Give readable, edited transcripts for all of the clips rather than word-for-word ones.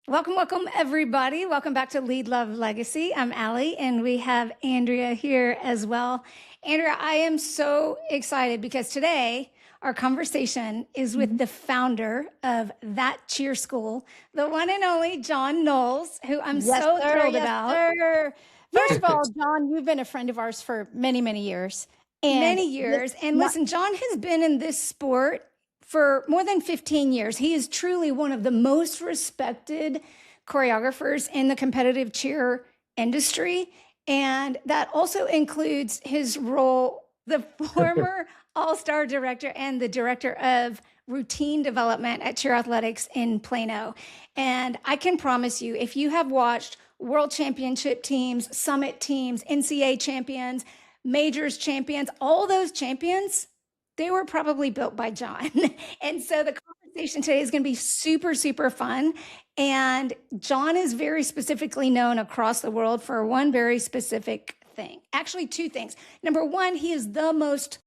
Welcome, welcome, everybody. Welcome back to Lead Love Legacy. I'm Aly, and we have Andrea here as well. Andrea, I am so excited because today our conversation is with the founder of That Cheer School, the one and only John Knowles, who I'm Yes, so sir. thrilled Yes, about. sir. First of all, John, you've been a friend of ours for many, many years. And Many years. And listen, John has been in this sport for more than 15 years. He is truly one of the most respected choreographers in the competitive cheer industry. And that also includes his role, the former all-star director and the director of routine development at Cheer Athletics in Plano. And I can promise you, if you have watched world championship teams, summit teams, NCA champions, majors champions, all those champions, they were probably built by John. And so the conversation today is going to be super, super fun. And John is very specifically known across the world for one very specific thing. Actually, two things. Number one, he is the most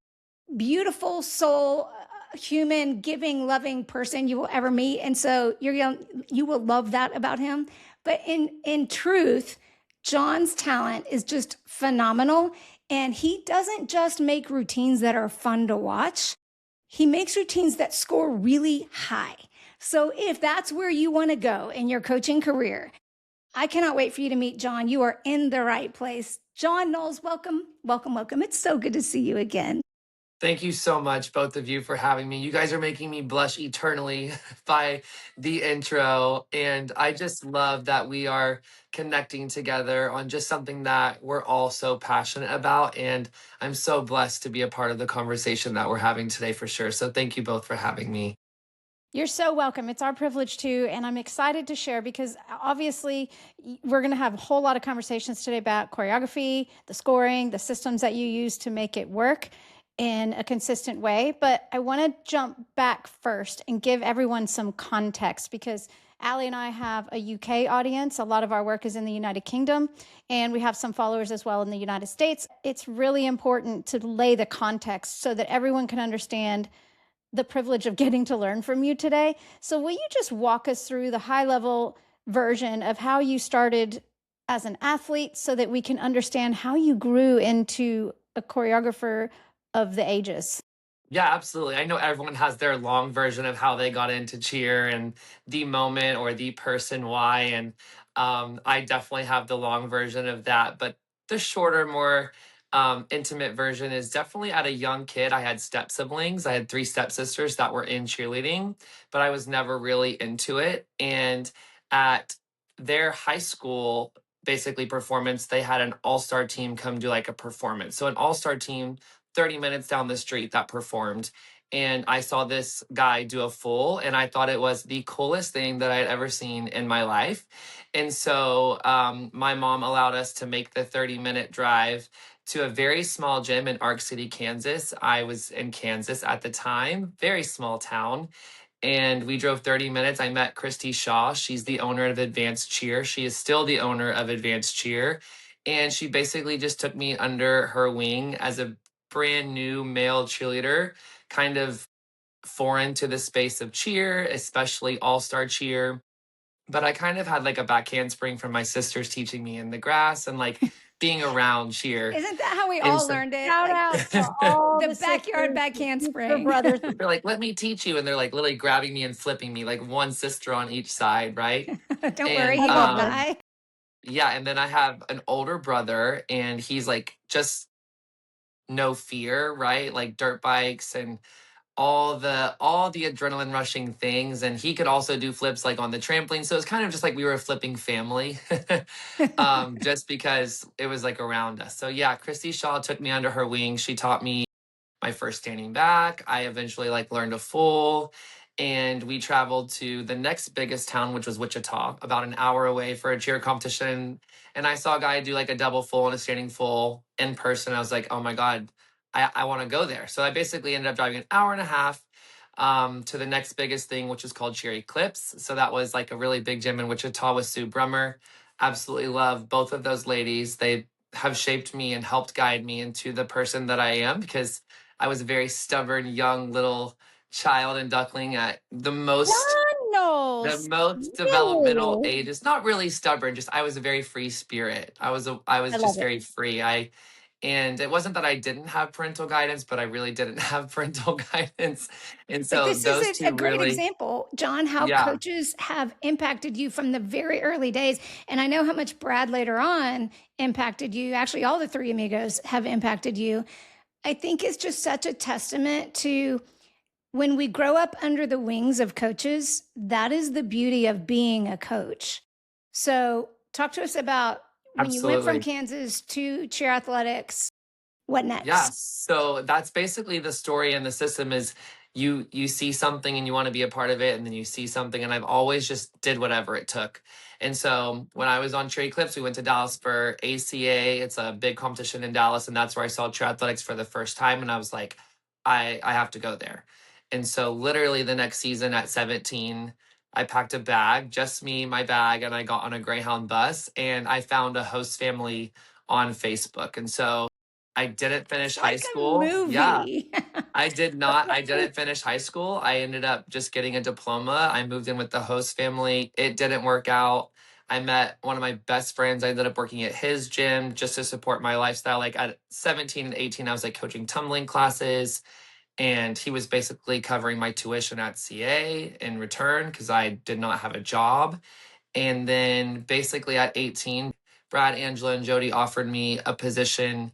beautiful soul, human, giving, loving person you will ever meet. And so you will love that about him. But in truth, John's talent is just phenomenal. And he doesn't just make routines that are fun to watch. He makes routines that score really high. So if that's where you want to go in your coaching career, I cannot wait for you to meet John. You are in the right place. John Knowles, welcome, welcome, welcome. It's so good to see you again. Thank you so much, both of you, for having me. You guys are making me blush eternally by the intro. And I just love that we are connecting together on just something that we're all so passionate about. And I'm so blessed to be a part of the conversation that we're having today for sure. So thank you both for having me. you're so welcome. It's our privilege too. And I'm excited to share because obviously we're going to have a whole lot of conversations today about choreography, the scoring, the systems that you use to make it work in a consistent way. But I want to jump back first and give everyone some context because Aly and I have a UK audience. A lot of our work is in the United Kingdom, and we have some followers as well in the United States. It's really important to lay the context so that everyone can understand the privilege of getting to learn from you today. So will you just walk us through the high level version of how you started as an athlete so that we can understand how you grew into a choreographer of the ages? Yeah, absolutely. I know everyone has their long version of how they got into cheer and the moment or the person why. And I definitely have the long version of that. But the shorter, more intimate version is definitely at a young kid. I had step siblings. I had three stepsisters that were in cheerleading, but I was never really into it. And at their high school, basically performance, they had an all-star team come do like a performance. So an all-star team 30 minutes down the street that performed. And I saw this guy do a full, and I thought it was the coolest thing that I had ever seen in my life. And so my mom allowed us to make the 30-minute drive to a very small gym in Ark City, Kansas. I was in Kansas at the time, very small town. And we drove 30 minutes. I met Christy Shaw. She's the owner of Advanced Cheer. She is still the owner of Advanced Cheer. And she basically just took me under her wing as a brand new male cheerleader, kind of foreign to the space of cheer, especially all-star cheer. But I kind of had like a back handspring from my sisters teaching me in the grass and like being around cheer. Isn't that how we And all so learned it? Shout Like out to all the the backyard sisters, backhand the sister spring. brothers. they're like, let me teach you. And they're like literally grabbing me and flipping me, like one sister on each side, right? Don't And worry, he won't die. yeah, and then I have an older brother, and he's like just no fear, right? Like dirt bikes and all the adrenaline rushing things, and he could also do flips like on the trampoline. So it's kind of just like we were a flipping family, just because it was like around us. So yeah, Christy Shaw took me under her wing. She taught me my first standing back. I eventually like learned a full, and we traveled to the next biggest town, which was Wichita, about an hour away for a cheer competition. And I saw a guy do like a double full and a standing full in person. I was like, oh my God, I want to go there. So I basically ended up driving an hour and a half to the next biggest thing, which is called Cheer Eclipse. So that was like a really big gym in Wichita with Sue Brummer. Absolutely love both of those ladies. They have shaped me and helped guide me into the person that I am, because I was a very stubborn, young little child and duckling at the most The Knowles. most developmental Really? age is not really stubborn, just I was a very free spirit. I I was love just it. very free. And it wasn't that I didn't have parental guidance, but I really didn't have parental guidance. And But so this is those a two great really, example, John, how yeah, coaches have impacted you from the very early days. And I know how much Brad later on impacted you. Actually, all the three amigos have impacted you. I think it's just such a testament to when we grow up under the wings of coaches, that is the beauty of being a coach. So, talk to us about when you went from absolutely. Kansas to cheer athletics, what Yeah, next? so that's basically the story and the system is you see something and you want to be a part of it, and then you see something, and I've always just did whatever it took. And so when I was on Cheer Eclipse, we went to Dallas for ACA. It's a big competition in Dallas, and that's where I saw triathletics for the first time, and I was like, I have to go there. And so literally the next season at 17, I packed a bag, just me, my bag, and I got on a Greyhound bus, and I found a host family on Facebook. And so I didn't It's finish high like a school. Yeah, movie. I did not. I didn't finish high school. I ended up just getting a diploma. I moved in with the host family. It didn't work out. I met one of my best friends. I ended up working at his gym just to support my lifestyle. Like at 17 and 18, I was like coaching tumbling classes, and he was basically covering my tuition at CA in return because I did not have a job. And then basically at 18, Brad, Angela, and Jody offered me a position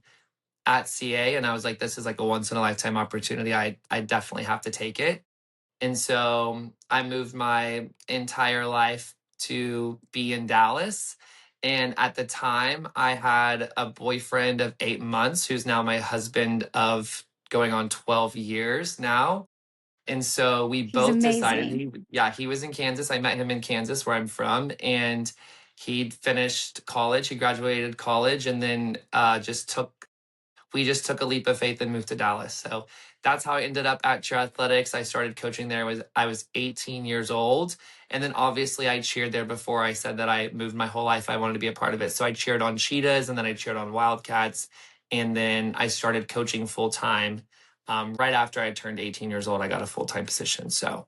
at CA, and I was like, this is like a once in a lifetime opportunity. I definitely have to take it. And so I moved my entire life to be in Dallas. And at the time, I had a boyfriend of 8 months who's now my husband of going on 12 years now. And so we He's both decided amazing. yeah, he was in Kansas. I met him in Kansas, where I'm from. And he'd finished college. He graduated college and then we just took a leap of faith and moved to Dallas. So that's how I ended up at Cheer Athletics. I started coaching there was I was 18 years old. And then obviously I cheered there before. I said that I moved my whole life. I wanted to be a part of it. So I cheered on Cheetahs, and then I cheered on Wildcats. And then I started coaching full time. Right after I turned 18 years old, I got a full time position. So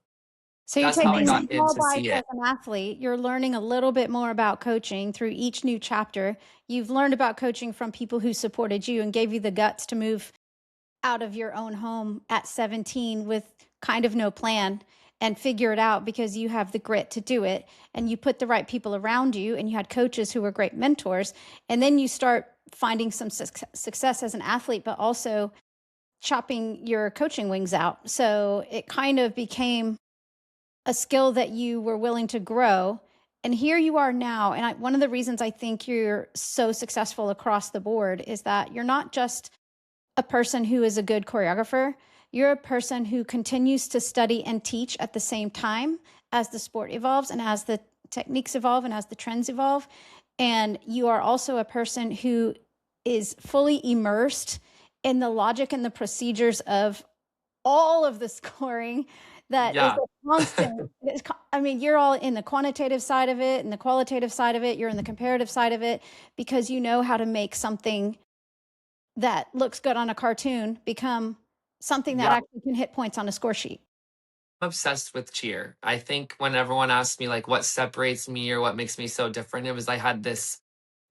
So you're that's how I taking got Amazing. small into bites CA. as an athlete. You're learning a little bit more about coaching through each new chapter. You've learned about coaching from people who supported you and gave you the guts to move out of your own home at 17 with kind of no plan and figure it out because you have the grit to do it, and you put the right people around you, and you had coaches who were great mentors, and then you start finding some success as an athlete, but also chopping your coaching wings out. So it kind of became a skill that you were willing to grow. And here you are now. And one of the reasons I think you're so successful across the board is that you're not just a person who is a good choreographer. You're a person who continues to study and teach at the same time as the sport evolves and as the techniques evolve and as the trends evolve. And you are also a person who is fully immersed in the logic and the procedures of all of the scoring that is Yeah. a constant. I mean, you're all in the quantitative side of it and the qualitative side of it. You're in the comparative side of it because you know how to make something that looks good on a cartoon become something that Yeah. actually can hit points on a score sheet. I'm obsessed with cheer. I think when everyone asks me like what separates me or what makes me so different, it was I had this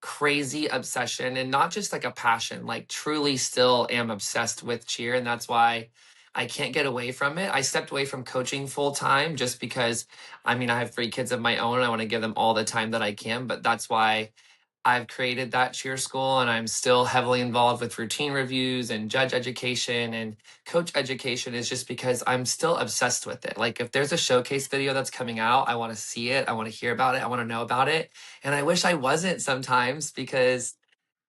crazy obsession, and not just like a passion, like truly still am obsessed with cheer. And that's why I can't get away from it. I stepped away from coaching full time just because I mean, I have three kids of my own. I want to give them all the time that I can, but that's why I've created that cheer school, and I'm still heavily involved with routine reviews and judge education and coach education is just because I'm still obsessed with it. Like if there's a showcase video that's coming out, I want to see it. I want to hear about it. I want to know about it. And I wish I wasn't sometimes because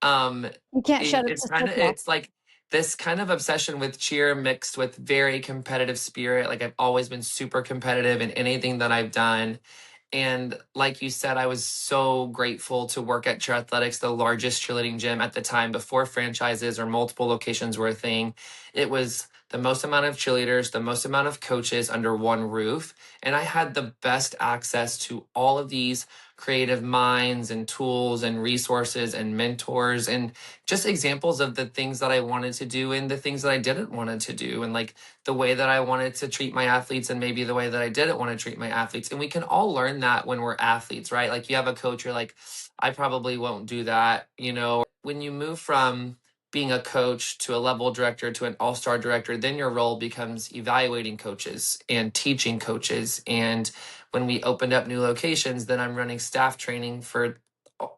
um You can't shut it it's to kind of football. it's like this kind of obsession with cheer mixed with very competitive spirit. Like I've always been super competitive in anything that I've done. And like you said, I was so grateful to work at Cheer Athletics, the largest cheerleading gym at the time before franchises or multiple locations were a thing. It was the most amount of cheerleaders, the most amount of coaches under one roof. And I had the best access to all of these creative minds and tools and resources and mentors and just examples of the things that I wanted to do and the things that I didn't want to do. And like the way that I wanted to treat my athletes and maybe the way that I didn't want to treat my athletes. And we can all learn that when we're athletes, right? Like you have a coach, you're like, I probably won't do that. You know, when you move from being a coach to a level director to an all-star director, then your role becomes evaluating coaches and teaching coaches. And when we opened up new locations, then I'm running staff training for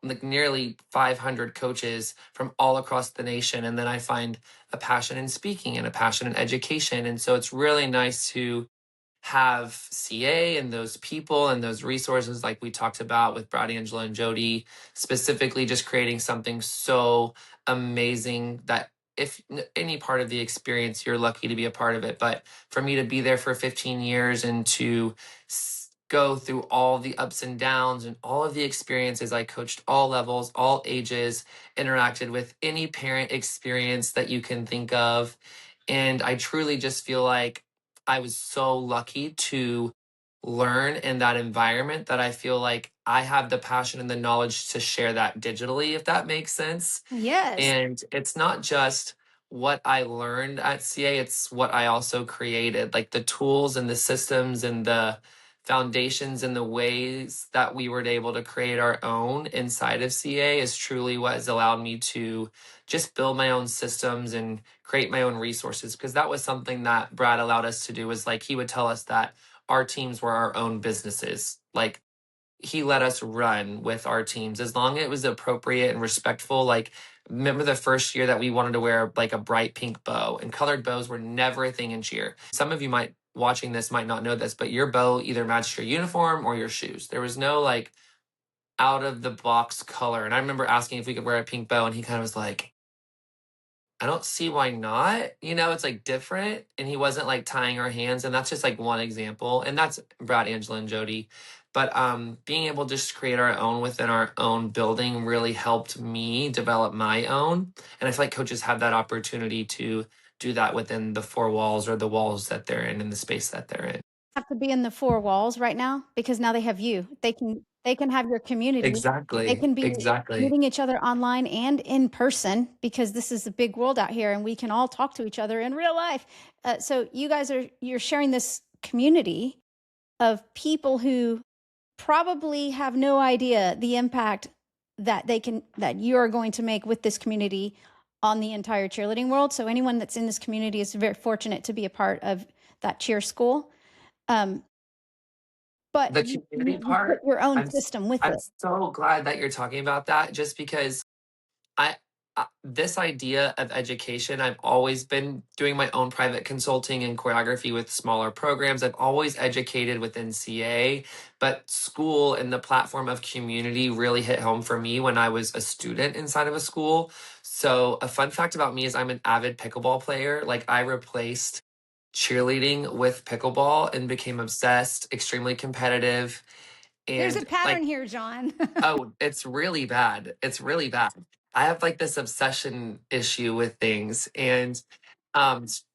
like nearly 500 coaches from all across the nation. And then I find a passion in speaking and a passion in education. And so it's really nice to have CA and those people and those resources like we talked about with Brad, Angela, and Jody, specifically just creating something so amazing that if any part of the experience, you're lucky to be a part of it. But for me to be there for 15 years and to go through all the ups and downs and all of the experiences, I coached all levels, all ages, interacted with any parent experience that you can think of. And I truly just feel like I was so lucky to learn in that environment that I feel like I have the passion and the knowledge to share that digitally, if that makes sense. Yes. And it's not just what I learned at CA, it's what I also created, like the tools and the systems and the foundations and the ways that we were able to create our own inside of CA is truly what has allowed me to just build my own systems and create my own resources. Because that was something that Brad allowed us to do, was like he would tell us that our teams were our own businesses. Like he let us run with our teams as long as it was appropriate and respectful. Like, remember the first year that we wanted to wear like a bright pink bow, and colored bows were never a thing in cheer. Some of you might watching this might not know this, but your bow either matched your uniform or your shoes. There was no like out of the box color. And I remember asking if we could wear a pink bow, and he kind of was like, I don't see why not. You know, it's like different. And he wasn't like tying our hands. And that's just like one example. And that's Brad, Angela, and Jody. But being able to just create our own within our own building really helped me develop my own. And I feel like coaches have that opportunity to do that within the four walls or the walls that they're in the space that they're in. Have to be in the four walls right now because now they have you. They can have your community. They Exactly. can be Exactly. meeting each other online and in person because this is a big world out here and we can all talk to each other in real life. So you guys you're sharing this community of people who probably have no idea the impact that you are going to make with this community on the entire cheerleading world. So anyone that's in this community is very fortunate to be a part of that cheer school. Um, but The you, community you put part, your own I'm system with I'm it. so glad that you're talking about that, just because I this idea of education, I've always been doing my own private consulting and choreography with smaller programs. I've always educated with NCA, but school and the platform of community really hit home for me when I was a student inside of a school. So a fun fact about me is I'm an avid pickleball player. Like I replaced cheerleading with pickleball and became obsessed, extremely competitive, There's a and pattern like, here, John. oh, it's really bad. It's really bad. I have like this obsession issue with things, and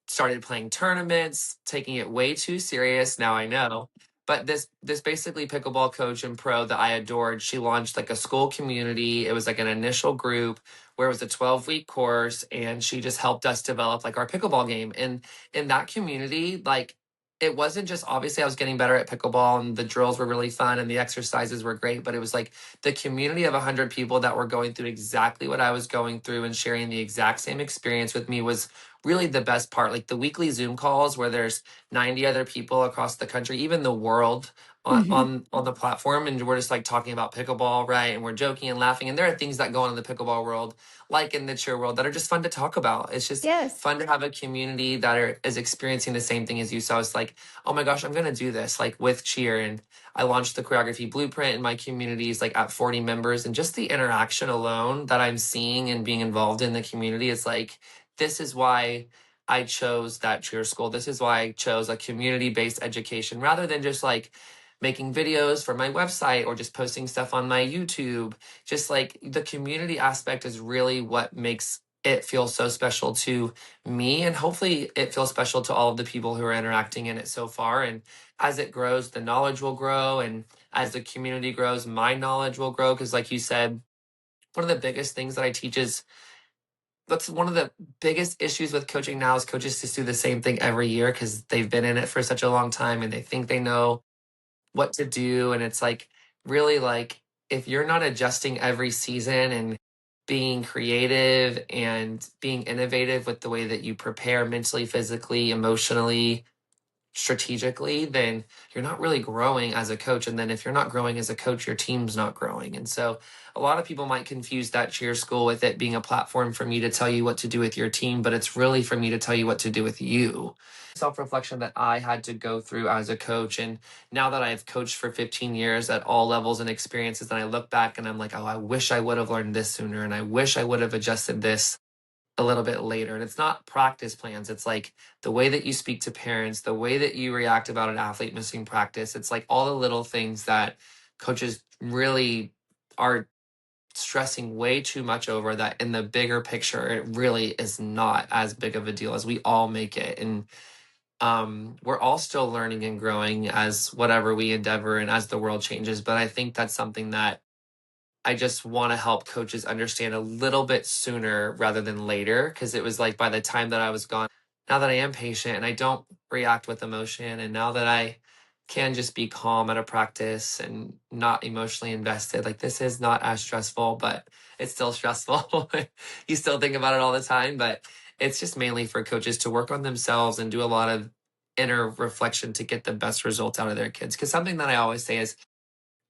started playing tournaments, taking it way too serious. Now I know. But this basically pickleball coach and pro that I adored, she launched like a school community. It was like an initial group where it was a 12-week course, and she just helped us develop like our pickleball game. And in that community, like it wasn't just obviously I was getting better at pickleball and the drills were really fun and the exercises were great, but it was like the community of 100 people that were going through exactly what I was going through and sharing the exact same experience with me was really the best part. Like the weekly Zoom calls where there's 90 other people across the country, even the world on the platform, and we're just like talking about pickleball, right? And we're joking and laughing. And there are things that go on in the pickleball world, like in the cheer world, that are just fun to talk about. It's just Yes. fun to have a community that is experiencing the same thing as you. So I was like, oh my gosh, I'm gonna do this like with cheer. And I launched the choreography blueprint in my communities like at 40 members, and just the interaction alone that I'm seeing and being involved in the community is like, this is why I chose that cheer school. This is why I chose a community-based education rather than just like making videos for my website or just posting stuff on my YouTube. Just like the community aspect is really what makes it feels so special to me, and hopefully it feels special to all of the people who are interacting in it so far. And as it grows, the knowledge will grow, and as the community grows, my knowledge will grow. Because like you said, one of the biggest things that I teach is, that's one of the biggest issues with coaching now, is coaches just do the same thing every year because they've been in it for such a long time and they think they know what to do. And it's like, really, like, if you're not adjusting every season and being creative and being innovative with the way that you prepare mentally, physically, emotionally, strategically, then you're not really growing as a coach. And then if you're not growing as a coach, your team's not growing. And so a lot of people might confuse that cheer school with it being a platform for me to tell you what to do with your team, but it's really for me to tell you what to do with you. Self-reflection that I had to go through as a coach. And now that I've coached for 15 years at all levels and experiences, and I look back and I'm like, oh, I wish I would have learned this sooner. And I wish I would have adjusted this a little bit later. And it's not practice plans. It's like the way that you speak to parents, the way that you react about an athlete missing practice. It's like all the little things that coaches really are stressing way too much over, that in the bigger picture, it really is not as big of a deal as we all make it. And we're all still learning and growing as whatever we endeavor and as the world changes. But I think that's something that I just want to help coaches understand a little bit sooner rather than later. Because it was like, by the time that I was gone, now that I am patient and I don't react with emotion, and now that I can just be calm at a practice and not emotionally invested, like, this is not as stressful, but it's still stressful. You still think about it all the time, but it's just mainly for coaches to work on themselves and do a lot of inner reflection to get the best results out of their kids. Because something that I always say is,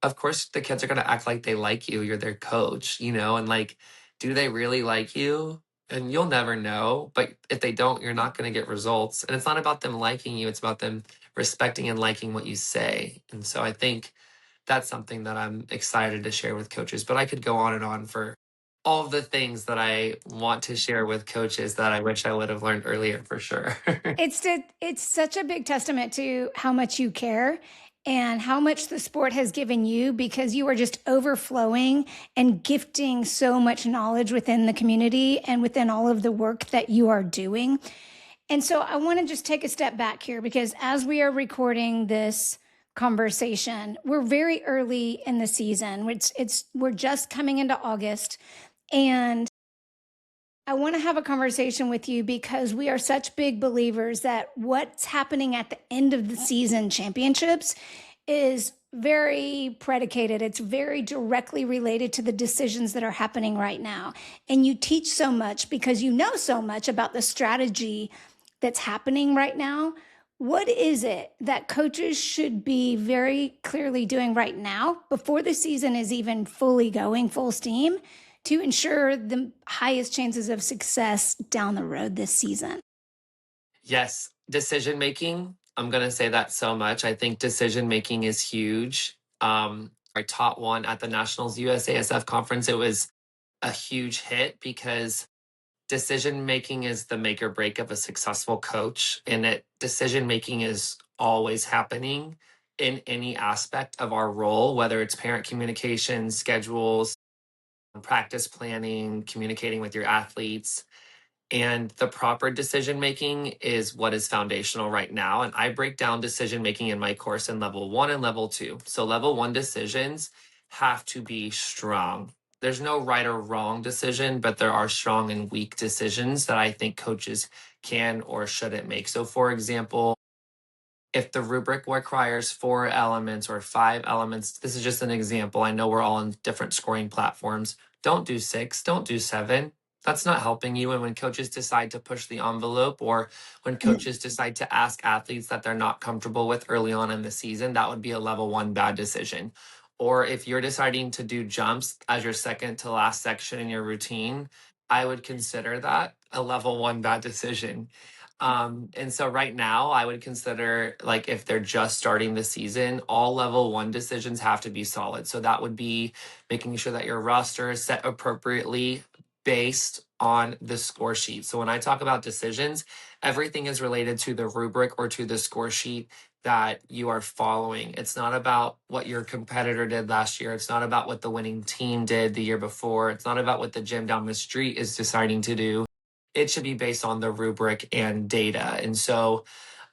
of course the kids are going to act like they like you. You're their coach, and like, do they really like you? And you'll never know. But if they don't, you're not going to get results. And it's not about them liking you, it's about them respecting and liking what you say. And so I think that's something that I'm excited to share with coaches. But I could go on and on for all of the things that I want to share with coaches that I wish I would have learned earlier, for sure. It's such a big testament to how much you care and how much the sport has given you, because you are just overflowing and gifting so much knowledge within the community and within all of the work that you are doing. And so I want to just take a step back here, because as we are recording this conversation, we're very early in the season. We're just coming into August, and I want to have a conversation with you because we are such big believers that what's happening at the end of the season championships is very predicated. It's very directly related to the decisions that are happening right now. And you teach so much because you know so much about the strategy that's happening right now. What is it that coaches should be very clearly doing right now before the season is even fully going full steam to ensure the highest chances of success down the road this season? Yes, decision making. I'm going to say that so much. I think decision making is huge. I taught one at the Nationals USASF conference. It was a huge hit because decision making is the make or break of a successful coach. And decision making is always happening in any aspect of our role, whether it's parent communication, schedules, practice planning, communicating with your athletes. And the proper decision making is what is foundational right now. And I break down decision making in my course in level 1 and level 2. So level 1 decisions have to be strong. There's no right or wrong decision, but there are strong and weak decisions that I think coaches can or shouldn't make. So for example, if the rubric requires 4 elements or 5 elements, this is just an example. I know we're all on different scoring platforms. Don't do 6, don't do 7. That's not helping you. And when coaches decide to push the envelope, or when coaches decide to ask athletes that they're not comfortable with early on in the season, that would be a level 1 bad decision. Or if you're deciding to do jumps as your second to last section in your routine, I would consider that a level 1 bad decision. And so right now, I would consider, like, if they're just starting the season, all level 1 decisions have to be solid. So that would be making sure that your roster is set appropriately based on the score sheet. So when I talk about decisions, everything is related to the rubric or to the score sheet that you are following. It's not about what your competitor did last year. It's not about what the winning team did the year before. It's not about what the gym down the street is deciding to do. It should be based on the rubric and data. And so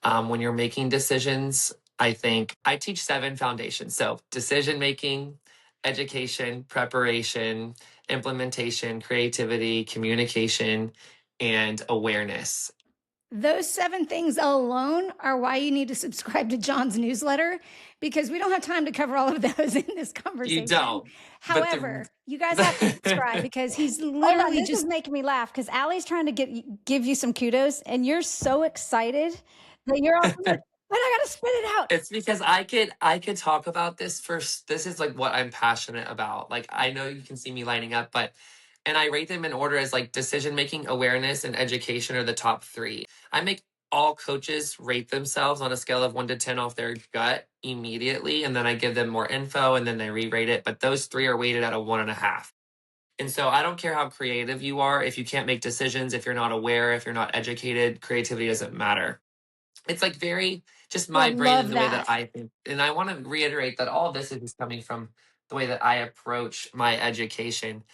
when you're making decisions, I think I teach 7 foundations. So decision making, education, preparation, implementation, creativity, communication, and awareness. Those 7 things alone are why you need to subscribe to John's newsletter, because we don't have time to cover all of those in this You conversation. don't. But However, you guys have to subscribe the because he's Hold on, literally this is just making me laugh because Ally's trying to give you some kudos, and you're so excited that you're all like, but I gotta spit it out. It's because I could talk about this first. This is like what I'm passionate about. Like I know you can see me lighting up, but and I rate them in order as like decision making, awareness, and education are the top 3. I make all coaches rate themselves on a scale of 1 to 10 off their gut immediately, and then I give them more info, and then they re-rate it. But those 3 are weighted at a 1.5. And so I don't care how creative you are. If you can't make decisions, if you're not aware, if you're not educated, creativity doesn't matter. It's like very just I my brain love and the way that that. I think. And I want to reiterate that all this is coming from the way that I approach my education.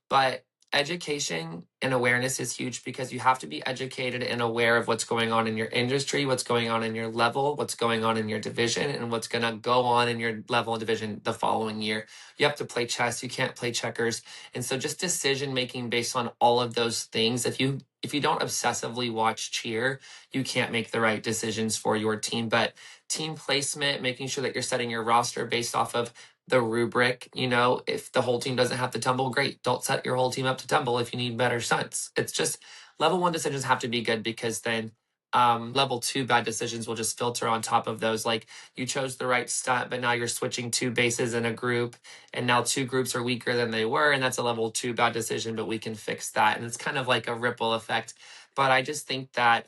But education and awareness is huge because you have to be educated and aware of what's going on in your industry, what's going on in your level, what's going on in your division, and what's going to go on in your level and division the following year. You have to play chess, you can't play checkers. And so just decision making based on all of those things. If you don't obsessively watch cheer, you can't make the right decisions for your team. But team placement, making sure that you're setting your roster based off of the rubric, if the whole team doesn't have to tumble, great. Don't set your whole team up to tumble if you need better stunts. It's just level 1 decisions have to be good because then level 2 bad decisions will just filter on top of those. Like you chose the right stunt, but now you're switching 2 bases in a group, and now 2 groups are weaker than they were, and that's a level 2 bad decision, but we can fix that. And it's kind of like a ripple effect. But I just think that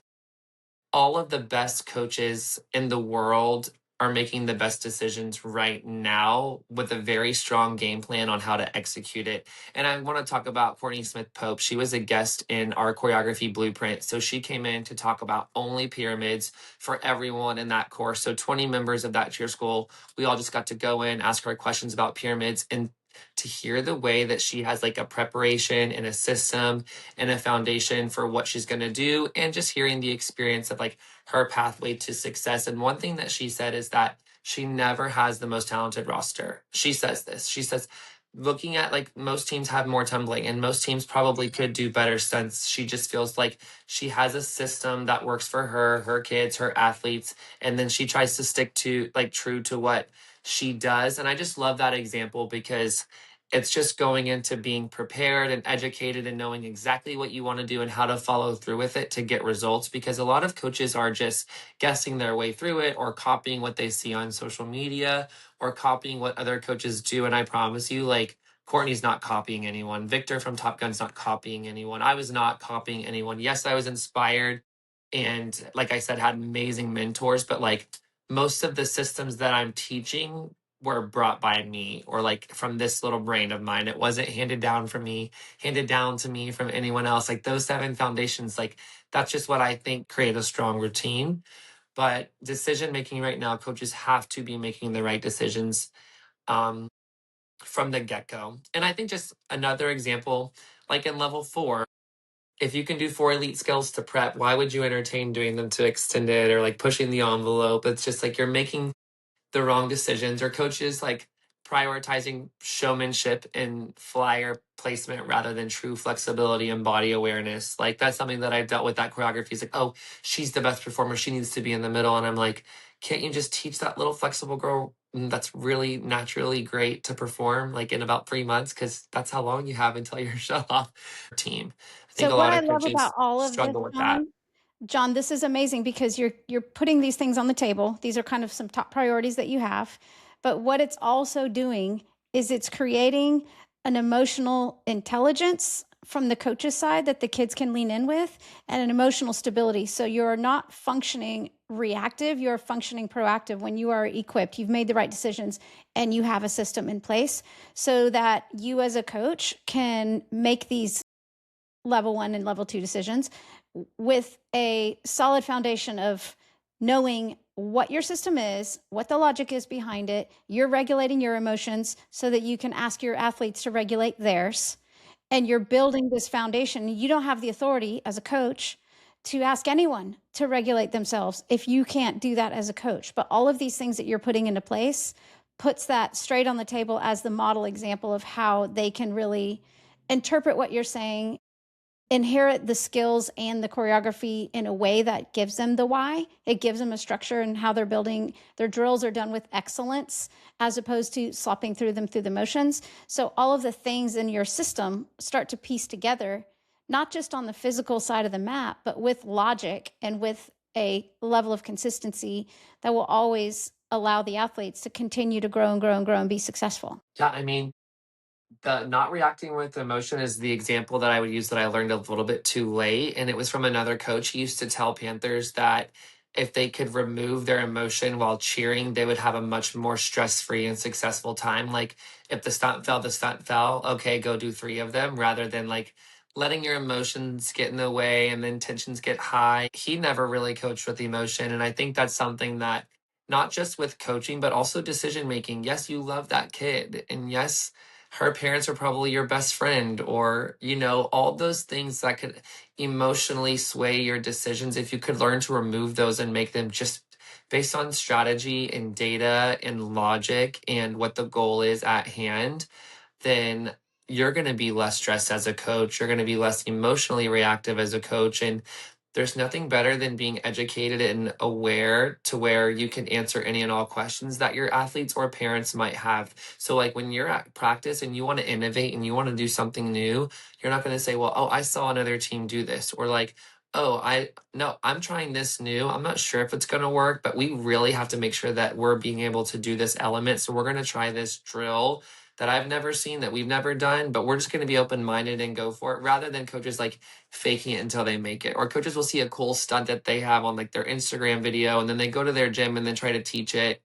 all of the best coaches in the world are making the best decisions right now with a very strong game plan on how to execute it. And I want to talk about Courtney Smith Pope. She was a guest in our choreography blueprint. So she came in to talk about only pyramids for everyone in that course. So 20 members of that cheer school, we all just got to go in, ask her questions about pyramids, and to hear the way that she has like a preparation and a system and a foundation for what she's going to do, and just hearing the experience of like her pathway to success. And one thing that she said is that she never has the most talented roster. She says this. She says, looking at like most teams have more tumbling and most teams probably could do better stunts. She just feels like she has a system that works for her kids, her athletes, and then she tries to stick to like true to what she does. And I just love that example because it's just going into being prepared and educated and knowing exactly what you want to do and how to follow through with it to get results. Because a lot of coaches are just guessing their way through it or copying what they see on social media or copying what other coaches do. And I promise you, like, Courtney's not copying anyone. Victor from Top Gun's not copying anyone. I was not copying anyone. Yes, I was inspired and, like I said, had amazing mentors, but like most of the systems that I'm teaching were brought by me or like from this little brain of mine. It wasn't handed down from me, handed down to me from anyone else. Like those 7 foundations, like that's just what I think create a strong routine. But decision making right now, coaches have to be making the right decisions from the get go. And I think just another example, like in level 4, if you can do 4 elite skills to prep, why would you entertain doing them to extended or like pushing the envelope? It's just like you're making the wrong decisions, or coaches like prioritizing showmanship and flyer placement rather than true flexibility and body awareness. Like that's something that I've dealt with. That choreography is like, oh, she's the best performer, she needs to be in the middle. And I'm like, can't you just teach that little flexible girl that's really naturally great to perform like in about 3 months? Because that's how long you have until you're show off team. I think So a what lot I of love about coaches all of this, struggle with that. John, this is amazing because you're putting these things on the table. These are kind of some top priorities that you have. But what it's also doing is it's creating an emotional intelligence from the coach's side that the kids can lean in with and an emotional stability. So you're not functioning reactive, you're functioning proactive when you are equipped. You've made the right decisions and you have a system in place so that you as a coach can make these level 1 and level 2 decisions with a solid foundation of knowing what your system is, what the logic is behind it. You're regulating your emotions so that you can ask your athletes to regulate theirs. And you're building this foundation. You don't have the authority as a coach to ask anyone to regulate themselves if you can't do that as a coach. But all of these things that you're putting into place puts that straight on the table as the model example of how they can really interpret what you're saying, inherit the skills and the choreography in a way that gives them the why. It gives them a structure and how they're building. Their drills are done with excellence as opposed to slopping through them through the motions. So all of the things in your system start to piece together, not just on the physical side of the mat, but with logic and with a level of consistency that will always allow the athletes to continue to grow and grow and grow and be successful. Yeah, I mean, the not reacting with emotion is the example that I would use that I learned a little bit too late. And it was from another coach. He used to tell Panthers that if they could remove their emotion while cheering, they would have a much more stress free and successful time. Like if the stunt fell, the stunt fell. Okay, go do 3 of them rather than like letting your emotions get in the way and then tensions get high. He never really coached with emotion. And I think that's something that not just with coaching, but also decision making. Yes, you love that kid. And yes, her parents are probably your best friend, or all those things that could emotionally sway your decisions. If you could learn to remove those and make them just based on strategy and data and logic and what the goal is at hand, then you're going to be less stressed as a coach. You're going to be less emotionally reactive as a coach. And there's nothing better than being educated and aware to where you can answer any and all questions that your athletes or parents might have. So, like when you're at practice and you want to innovate and you want to do something new, you're not going to say, well, oh, I saw another team do this. Or like, oh, I'm trying this new. I'm not sure if it's going to work, but we really have to make sure that we're being able to do this element. So, we're going to try this drill that I've never seen, that we've never done, but we're just going to be open minded and go for it rather than coaches like faking it until they make it. Or coaches will see a cool stunt that they have on like their Instagram video and then they go to their gym and then try to teach it.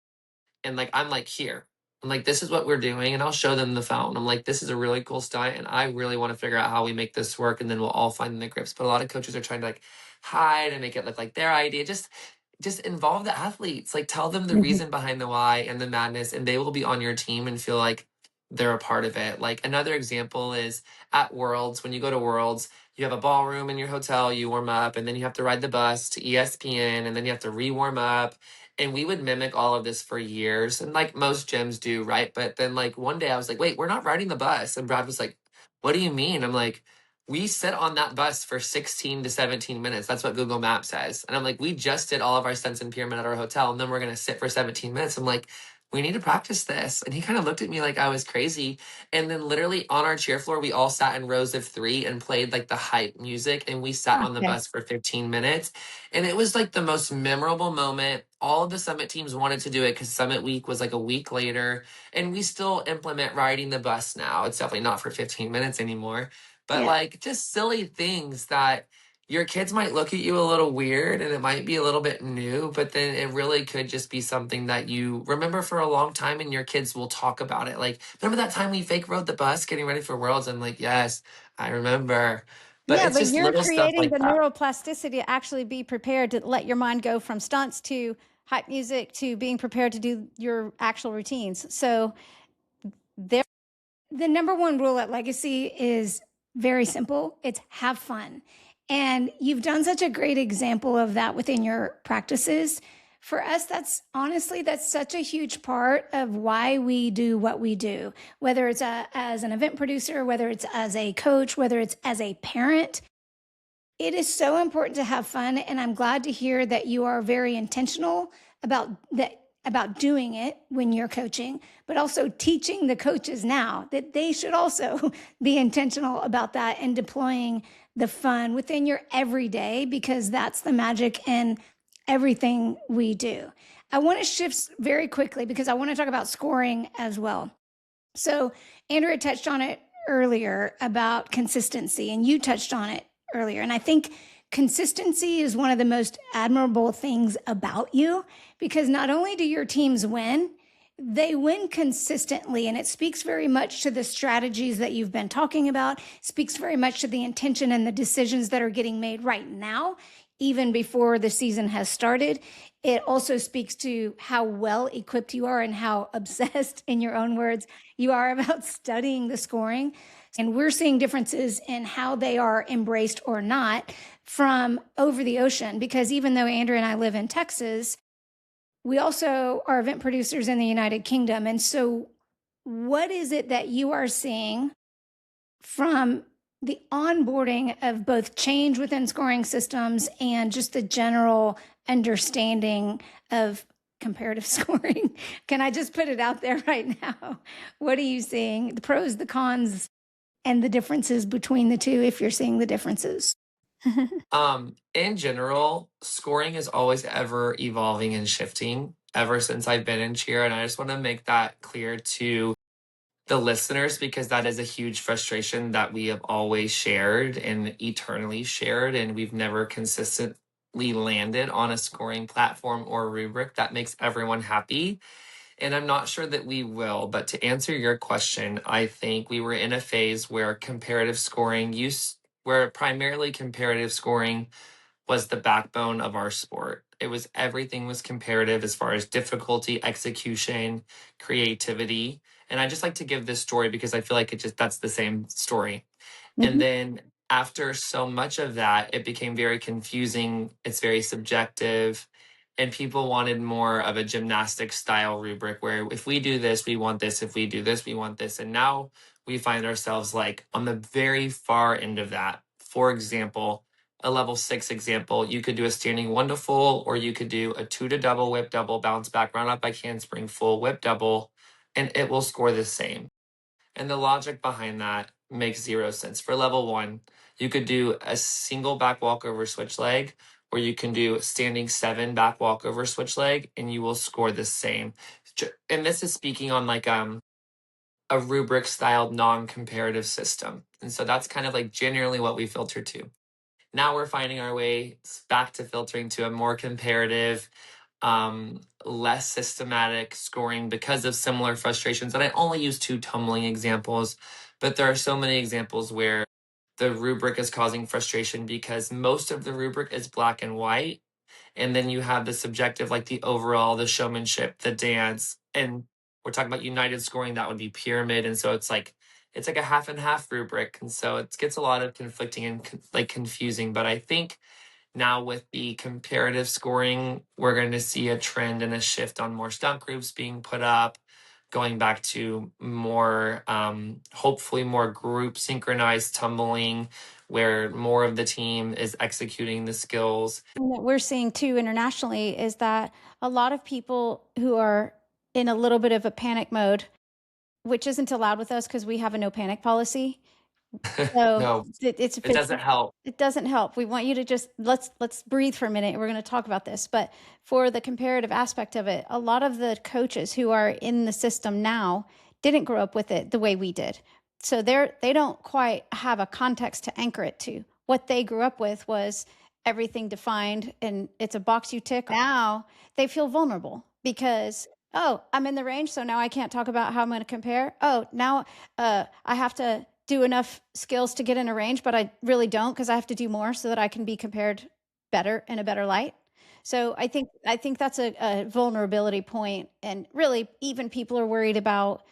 And like, I'm like, here, I'm like, this is what we're doing. And I'll show them the phone. I'm like, this is a really cool stunt. And I really want to figure out how we make this work. And then we'll all find the grips. But a lot of coaches are trying to like hide and make it look like their idea. Just involve the athletes, like tell them the reason behind the why and the madness, and they will be on your team and feel like they're a part of it. Like another example is at Worlds. When you go to Worlds, you have a ballroom in your hotel, you warm up, and then you have to ride the bus to ESPN, and then you have to re-warm up. And we would mimic all of this for years, and like most gyms do, right? But then like one day I was like, wait, we're not riding the bus. And Brad was like, what do you mean? I'm like, we sit on that bus for 16 to 17 minutes. That's what Google Maps says. And I'm like, we just did all of our stunts and pyramid at our hotel, and then we're going to sit for 17 minutes. I'm like, we need to practice this. And he kind of looked at me like I was crazy. And then literally on our cheer floor, we all sat in rows of 3 and played like the hype music. And we sat on the bus for 15 minutes. And it was like the most memorable moment. All of the summit teams wanted to do it because Summit Week was like a week later. And we still implement riding the bus now. It's definitely not for 15 minutes anymore. But like just silly things that your kids might look at you a little weird and it might be a little bit new, but then it really could just be something that you remember for a long time and your kids will talk about it. Like, remember that time we fake rode the bus getting ready for Worlds? I'm like, yes, I remember. But Yeah, it's but just you're little stuff creating like the that. neuroplasticity to actually be prepared to let your mind go from stunts to hype music to being prepared to do your actual routines. So there. The number one rule at Legacy is very simple. It's have fun. And you've done such a great example of that within your practices. For us, that's such a huge part of why we do what we do, whether it's as an event producer, whether it's as a coach, whether it's as a parent. It is so important to have fun. And I'm glad to hear that you are very intentional about that, about doing it when you're coaching, but also teaching the coaches now that they should also be intentional about that and deploying the fun within your everyday, because that's the magic in everything we do. I want to shift very quickly because I want to talk about scoring as well. So Andrea touched on it earlier about consistency, and you touched on it earlier. And I think consistency is one of the most admirable things about you, because not only do your teams win, they win consistently, and it speaks very much to the strategies that you've been talking about, speaks very much to the intention and the decisions that are getting made right now, even before the season has started. It also speaks to how well equipped you are and how obsessed, in your own words, you are about studying the scoring. And we're seeing differences in how they are embraced or not from over the ocean, because even though Andrea and I live in Texas, we also are event producers in the United Kingdom. And so, what is it that you are seeing from the onboarding of both change within scoring systems and just the general understanding of comparative scoring? Can I just put it out there right now? What are you seeing? The pros, the cons, and the differences between the two, if you're seeing the differences? In general, scoring is always ever evolving and shifting ever since I've been in cheer. And I just want to make that clear to the listeners because that is a huge frustration that we have always shared and eternally shared. And we've never consistently landed on a scoring platform or rubric that makes everyone happy. And I'm not sure that we will. But to answer your question, I think we were in a phase where where primarily comparative scoring was the backbone of our sport. Everything was comparative as far as difficulty, execution, creativity. And I just like to give this story because I feel like that's the same story. And then after so much of that, it became very confusing. It's very subjective. And people wanted more of a gymnastic style rubric where if we do this, we want this. If we do this, we want this. And now we find ourselves like on the very far end of that. For example, a level 6 example, you could do a standing 1 to full, or you could do a 2 to double, whip double, bounce back, round up by handspring, full, whip double, and it will score the same. And the logic behind that makes zero sense. For level 1, you could do a single back walk over switch leg, or you can do standing 7 back walk over switch leg, and you will score the same. And this is speaking on like a rubric styled non-comparative system. And so that's kind of like generally what we filter to. Now we're finding our way back to filtering to a more comparative, less systematic scoring because of similar frustrations. And I only use 2 tumbling examples, but there are so many examples where the rubric is causing frustration because most of the rubric is black and white. And then you have the subjective, like the overall, the showmanship, the dance. And we're talking about united scoring, that would be pyramid. And so it's like a half and half rubric. And so it gets a lot of conflicting and like confusing. But I think now with the comparative scoring, we're going to see a trend and a shift on more stunt groups being put up, going back to more, hopefully more group synchronized tumbling, where more of the team is executing the skills. And what we're seeing too internationally is that a lot of people who are in a little bit of a panic mode, which isn't allowed with us because we have a no panic policy. So No, it doesn't help. It doesn't help. We want you to just let's breathe for a minute. We're going to talk about this, but for the comparative aspect of it, a lot of the coaches who are in the system now didn't grow up with it the way we did. So they don't quite have a context to anchor it to. What they grew up with was everything defined and it's a box you tick. Now they feel vulnerable because, oh, I'm in the range, so now I can't talk about how I'm going to compare. Oh, now I have to do enough skills to get in a range, but I really don't because I have to do more so that I can be compared better in a better light. So I think that's a vulnerability point, and really even people are worried about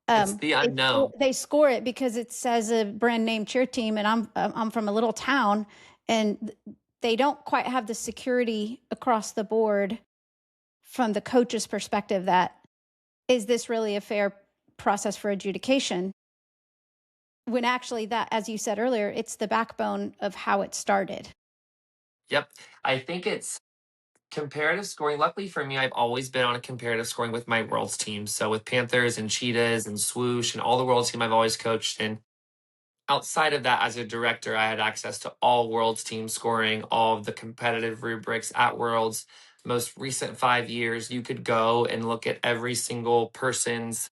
It's the unknown. they score it because it says a brand name cheer team, and I'm from a little town, and they don't quite have the security across the board from the coach's perspective that is this really a fair process for adjudication? When actually that, as you said earlier, it's the backbone of how it started. Yep. I think it's comparative scoring. Luckily for me, I've always been on a comparative scoring with my world's team. So with Panthers and Cheetahs and Swoosh and all the world's team I've always coached. And outside of that, as a director, I had access to all world's team scoring, all of the competitive rubrics at worlds. Most recent 5 years, you could go and look at every single person's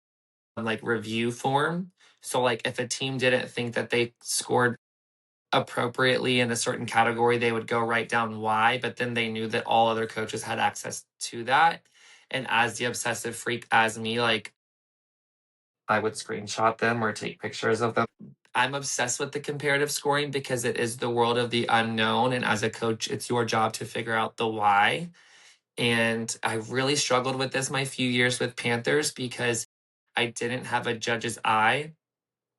like review form. So like if a team didn't think that they scored appropriately in a certain category, they would go write down why, but then they knew that all other coaches had access to that. And as the obsessive freak as me, like I would screenshot them or take pictures of them. I'm obsessed with the comparative scoring because it is the world of the unknown. And as a coach, it's your job to figure out the why. And I really struggled with this my few years with Panthers because I didn't have a judge's eye.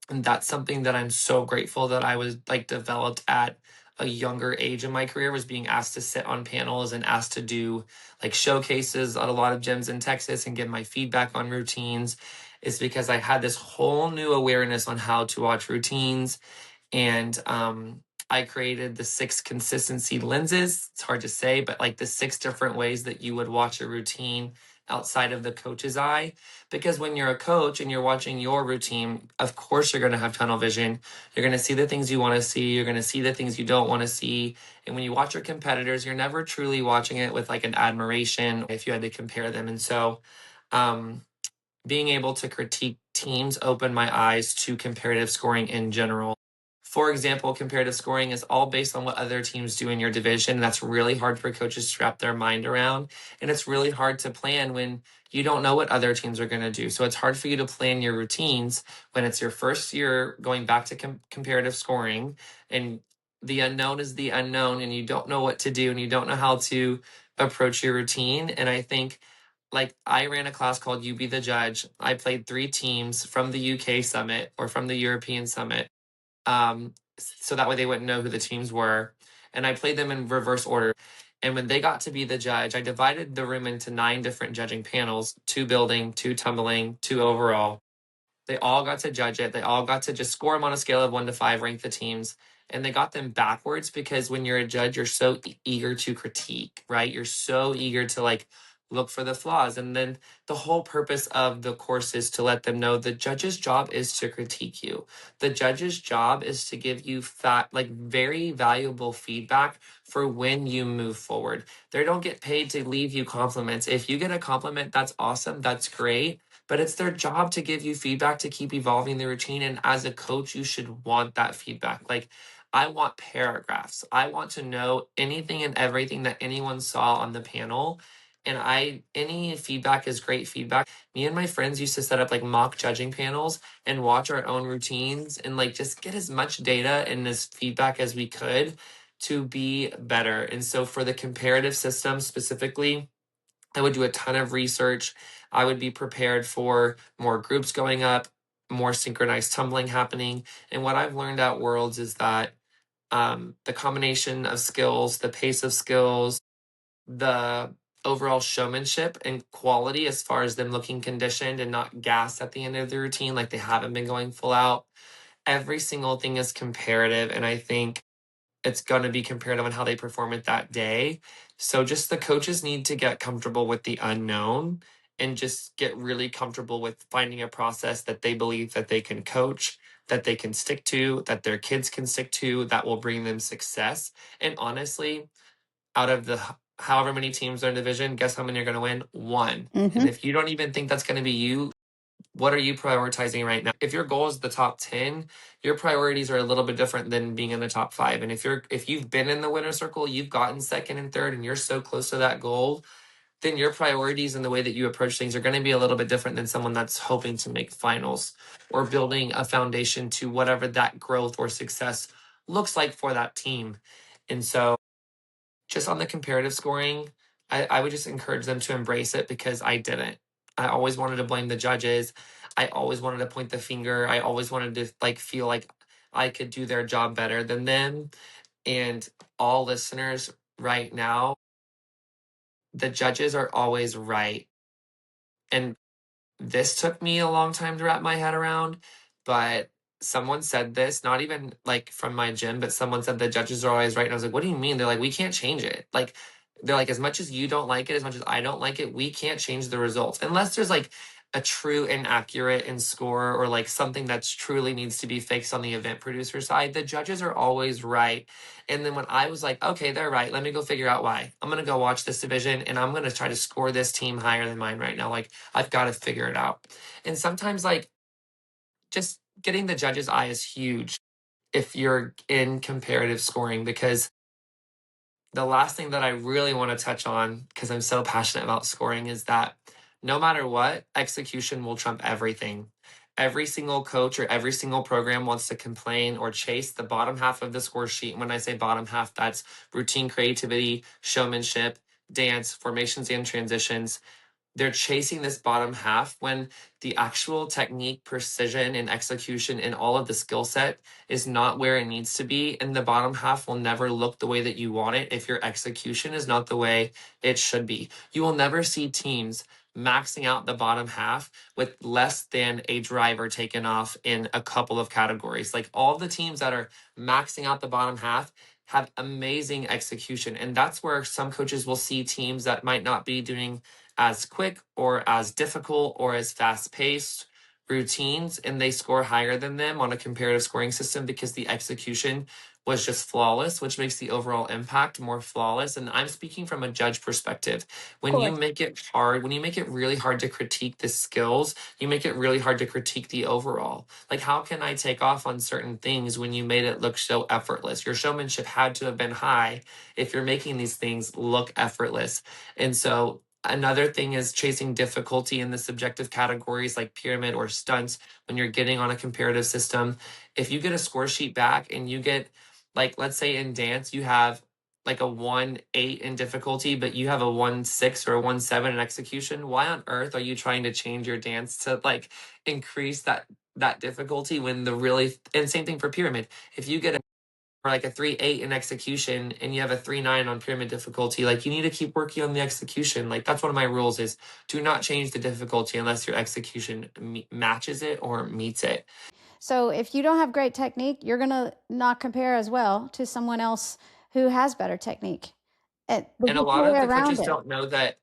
And that's something that I'm so grateful that I was like developed at a younger age in my career, was being asked to sit on panels and asked to do like showcases at a lot of gyms in Texas and give my feedback on routines, is because I had this whole new awareness on how to watch routines. And I created the 6 consistency lenses. It's hard to say, but like the 6 different ways that you would watch a routine outside of the coach's eye. Because when you're a coach and you're watching your routine, of course you're going to have tunnel vision. You're going to see the things you want to see. You're going to see the things you don't want to see. And when you watch your competitors, you're never truly watching it with like an admiration if you had to compare them. And so, being able to critique teams opened my eyes to comparative scoring in general. For example, comparative scoring is all based on what other teams do in your division. That's really hard for coaches to wrap their mind around. And it's really hard to plan when you don't know what other teams are going to do. So it's hard for you to plan your routines when it's your first year going back to comparative scoring, and the unknown is the unknown, and you don't know what to do and you don't know how to approach your routine. And I think, like, I ran a class called You Be the Judge. I played 3 teams from the UK Summit or from the European Summit, so that way they wouldn't know who the teams were. And I played them in reverse order. And when they got to be the judge, I divided the room into 9 different judging panels: 2 building, 2 tumbling, 2 overall. They all got to judge it. They all got to just score them on a scale of 1 to 5, rank the teams. And they got them backwards because when you're a judge, you're so eager to critique, right? You're so eager to like look for the flaws. And then the whole purpose of the course is to let them know the judge's job is to critique you. The judge's job is to give you like very valuable feedback for when you move forward. They don't get paid to leave you compliments. If you get a compliment, that's awesome. That's great, but it's their job to give you feedback to keep evolving the routine. And as a coach, you should want that feedback. Like, I want paragraphs. I want to know anything and everything that anyone saw on the panel. And any feedback is great feedback. Me and my friends used to set up like mock judging panels and watch our own routines and like just get as much data and as feedback as we could to be better. And so for the comparative system specifically, I would do a ton of research. I would be prepared for more groups going up, more synchronized tumbling happening. And what I've learned at Worlds is that the combination of skills, the pace of skills, the overall showmanship and quality, as far as them looking conditioned and not gassed at the end of the routine, like they haven't been going full out. Every single thing is comparative. And I think it's going to be comparative on how they perform it that day. So just the coaches need to get comfortable with the unknown and just get really comfortable with finding a process that they believe that they can coach, that they can stick to, that their kids can stick to, that will bring them success. And honestly, out of the however many teams are in division, guess how many are going to win? One. And if you don't even think that's going to be you, what are you prioritizing right now? If your goal is the top 10, your priorities are a little bit different than being in the top 5. And if you've been in the winner circle, you've gotten second and third, and you're so close to that goal, then your priorities and the way that you approach things are going to be a little bit different than someone that's hoping to make finals or building a foundation to whatever that growth or success looks like for that team. And so, just on the comparative scoring, I would just encourage them to embrace it, because I didn't. I always wanted to blame the judges. I always wanted to point the finger. I always wanted to like feel like I could do their job better than them. And all listeners right now, the judges are always right. And this took me a long time to wrap my head around, but someone said this, not even like from my gym, but someone said the judges are always right. And I was like, what do you mean? They're like, we can't change it. Like, they're like, as much as you don't like it, as much as I don't like it, we can't change the results unless there's like a true inaccurate in score, or like something that's truly needs to be fixed on the event producer side. The judges are always right. And then when I was like, okay, they're right, let me go figure out why. I'm going to go watch this division and I'm going to try to score this team higher than mine right now. Like, I've got to figure it out. And sometimes, like, just getting the judge's eye is huge if you're in comparative scoring, because the last thing that I really want to touch on, because I'm so passionate about scoring, is that no matter what, execution will trump everything. Every single coach or every single program wants to complain or chase the bottom half of the score sheet. And when I say bottom half, that's routine creativity, showmanship, dance, formations, and transitions. They're chasing this bottom half when the actual technique, precision, and execution and all of the skill set is not where it needs to be. And the bottom half will never look the way that you want it if your execution is not the way it should be. You will never see teams maxing out the bottom half with less than a driver taken off in a couple of categories. Like all the teams that are maxing out the bottom half have amazing execution. And that's where some coaches will see teams that might not be doing as quick or as difficult or as fast paced routines, and they score higher than them on a comparative scoring system because the execution was just flawless, which makes the overall impact more flawless. And I'm speaking from a judge perspective. Of When you course. make it hard, when you make it really hard to critique the skills, you make it really hard to critique the overall. Like, how can I take off on certain things when you made it look so effortless? Your showmanship had to have been high if you're making these things look effortless. And so another thing is chasing difficulty in the subjective categories like pyramid or stunts when you're getting on a comparative system. If you get a score sheet back and you get, like, let's say in dance, you have like a 1-8 in difficulty, but you have a 1-6 or a 1-7 in execution. Why on earth are you trying to change your dance to like increase that difficulty when the really, and same thing for pyramid. If you get or like a 3-8 in execution and you have a 3-9 on pyramid difficulty, like you need to keep working on the execution. Like that's one of my rules is do not change the difficulty unless your execution matches it or meets it. So if you don't have great technique, you're going to not compare as well to someone else who has better technique. There's And a no lot of way the around coaches it. don't know that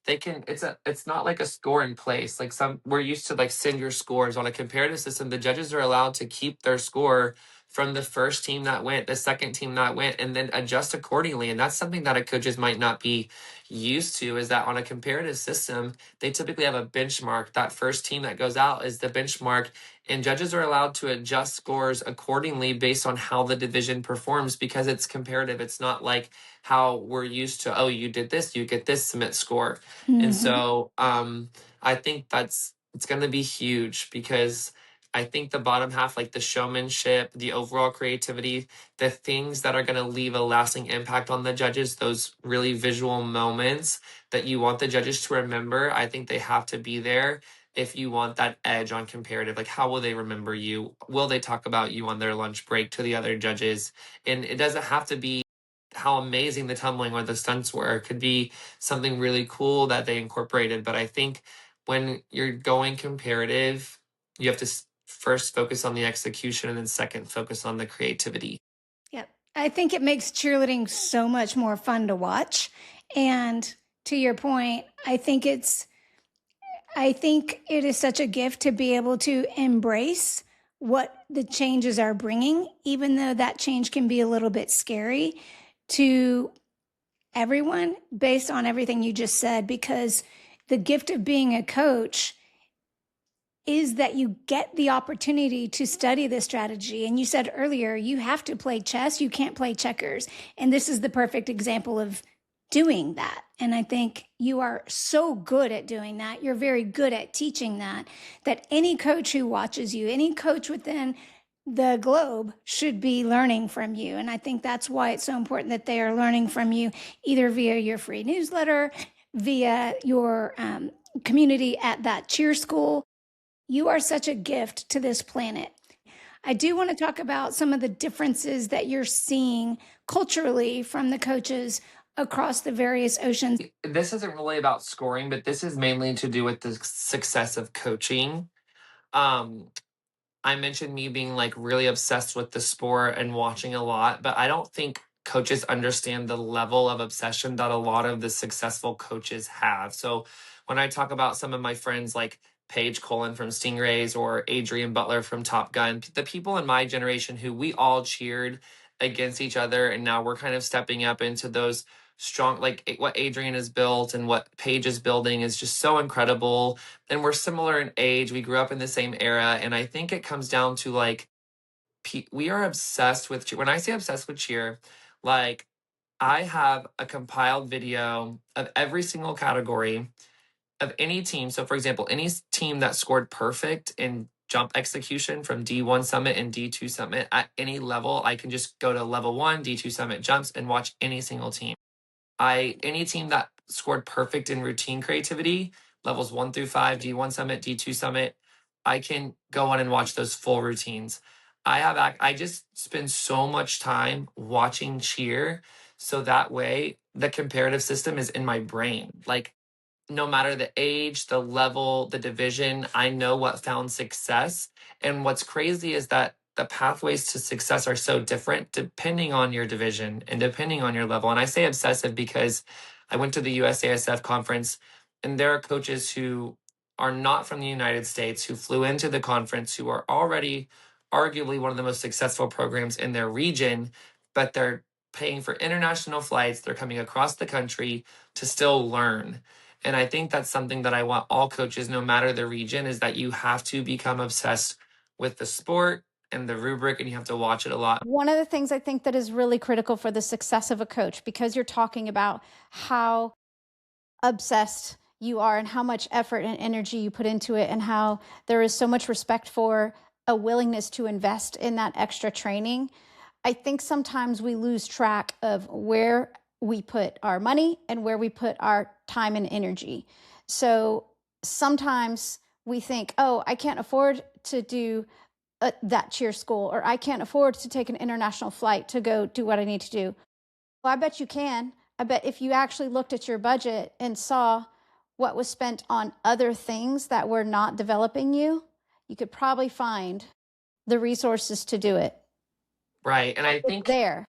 they can, it's not like a score in place. Like we're used to like send your scores on a comparative system. The judges are allowed to keep their score from the first team that went, the second team that went, and then adjust accordingly. And that's something that a coaches might not be used to, is that on a comparative system, they typically have a benchmark. That first team that goes out is the benchmark, and judges are allowed to adjust scores accordingly based on how the division performs because it's comparative. It's not like how we're used to, oh, you did this, you get this submit score. And so I think it's going to be huge because I think the bottom half, like the showmanship, the overall creativity, the things that are going to leave a lasting impact on the judges, those really visual moments that you want the judges to remember, I think they have to be there if you want that edge on comparative. Like, how will they remember you? Will they talk about you on their lunch break to the other judges? And it doesn't have to be how amazing the tumbling or the stunts were. It could be something really cool that they incorporated. But I think when you're going comparative, you have to first focus on the execution and then second focus on the creativity. Yep. I think it makes cheerleading so much more fun to watch. And to your point, I think it is such a gift to be able to embrace what the changes are bringing, even though that change can be a little bit scary to everyone based on everything you just said, because the gift of being a coach is that you get the opportunity to study the strategy. And you said earlier, you have to play chess, you can't play checkers. And this is the perfect example of doing that. And I think you are so good at doing that. You're very good at teaching that, that any coach who watches you, any coach within the globe should be learning from you. And I think that's why it's so important that they are learning from you, either via your free newsletter, via your community at that cheer school. You are such a gift to this planet. I do want to talk about some of the differences that you're seeing culturally from the coaches across the various oceans. This isn't really about scoring, but this is mainly to do with the success of coaching. Um, I mentioned me being like really obsessed with the sport and watching a lot, but I don't think coaches understand the level of obsession that a lot of the successful coaches have. So when I talk about some of my friends like Paige Cullen from Stingrays or Adrian Butler from Top Gun, the people in my generation who we all cheered against each other, and now we're kind of stepping up into those strong, like what Adrian has built and what Paige is building is just so incredible, and we're similar in age. We grew up in the same era. And I think it comes down to like, we are obsessed with cheer. When I say obsessed with cheer, like I have a compiled video of every single category of any team. So, for example, any team that scored perfect in jump execution from D1 Summit and D2 Summit at any level, I can just go to level 1, D2 Summit jumps and watch any single team. Any team that scored perfect in routine creativity, levels 1 through 5, D1 Summit, D2 Summit, I can go on and watch those full routines. I just spend so much time watching cheer, so that way the comparative system is in my brain. Like, no matter the age, the level, the division, I know what found success. And what's crazy is that the pathways to success are so different depending on your division and depending on your level. And I say obsessive because I went to the USASF conference, and there are coaches who are not from the United States who flew into the conference who are already arguably one of the most successful programs in their region, but they're paying for international flights. They're coming across the country to still learn. And I think that's something that I want all coaches, no matter the region, is that you have to become obsessed with the sport and the rubric, and you have to watch it a lot. One of the things I think that is really critical for the success of a coach, because you're talking about how obsessed you are and how much effort and energy you put into it, and how there is so much respect for a willingness to invest in that extra training. I think sometimes we lose track of where we put our money and where we put our time and energy. So sometimes we think, oh, I can't afford to do that cheer school, or I can't afford to take an international flight to go do what I need to do. Well, I bet you can. I bet if you actually looked at your budget and saw what was spent on other things that were not developing you, you could probably find the resources to do it. Right. And I It's think there.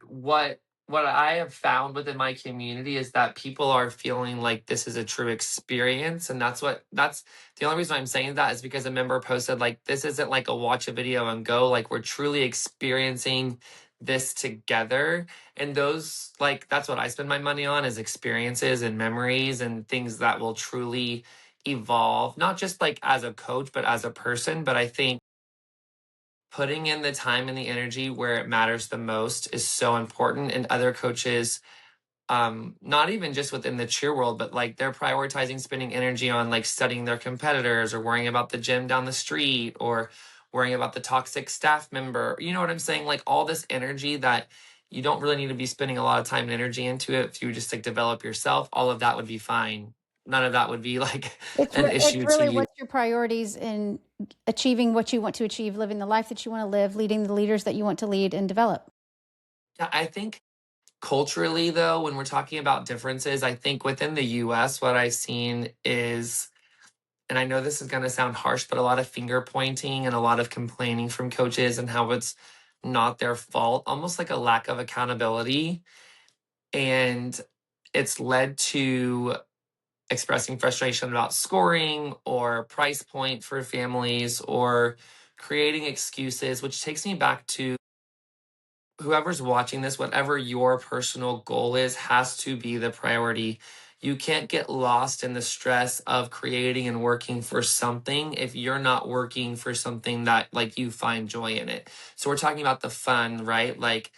what I have found within my community is that people are feeling like this is a true experience. And that's the only reason I'm saying that is because a member posted, like, this isn't like a watch a video and go, like, we're truly experiencing this together. And those, like, that's what I spend my money on, is experiences and memories and things that will truly evolve, not just like as a coach, but as a person. But I think putting in the time and the energy where it matters the most is so important. And other coaches, not even just within the cheer world, but like they're prioritizing spending energy on like studying their competitors, or worrying about the gym down the street, or worrying about the toxic staff member. You know what I'm saying? Like, all this energy that you don't really need to be spending a lot of time and energy into it. If you just like develop yourself, all of that would be fine. None of that would be like an It's issue to really you. what's your priorities in achieving what you want to achieve, living the life that you want to live, leading the leaders that you want to lead and develop. Yeah, I think culturally, though, when we're talking about differences, I think within the US, what I've seen is, and I know this is going to sound harsh, but a lot of finger pointing and a lot of complaining from coaches and how it's not their fault, almost like a lack of accountability. And it's led to expressing frustration about scoring or price point for families, or creating excuses, which takes me back to whoever's watching this, whatever your personal goal is, has to be the priority. You can't get lost in the stress of creating and working for something if you're not working for something that like you find joy in it. So we're talking about the fun, right? Like,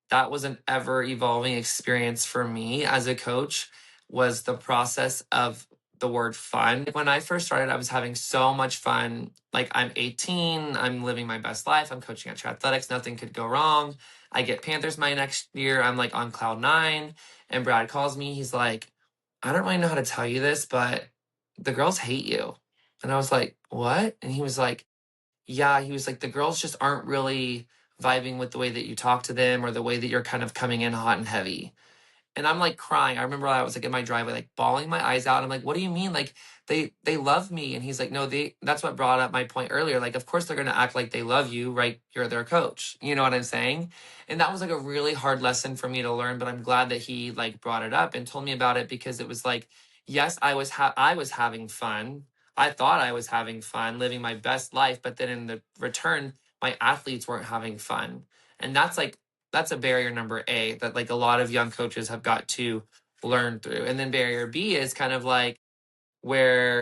that was an ever evolving experience for me as a coach, was the process of the word fun. When I first started, I was having so much fun. Like, I'm 18, I'm living my best life, I'm coaching at athletics, nothing could go wrong. I get Panthers my next year, I'm like on cloud nine. And Brad calls me, he's like, I don't really know how to tell you this, but the girls hate you. And I was like, what? And he was like, yeah, he was like, the girls just aren't really vibing with the way that you talk to them, or the way that you're kind of coming in hot and heavy. And I'm like crying. I remember I was like in my driveway, like bawling my eyes out. I'm like, what do you mean? Like, they love me. And he's like, no, that's what brought up my point earlier. Like, of course they're gonna act like they love you, right? You're their coach. You know what I'm saying? And that was like a really hard lesson for me to learn, but I'm glad that he like brought it up and told me about it, because it was like, yes, I was having fun. I thought I was having fun, living my best life, but then in the return, my athletes weren't having fun. And that's a barrier number A that like a lot of young coaches have got to learn through. And then barrier B is kind of like where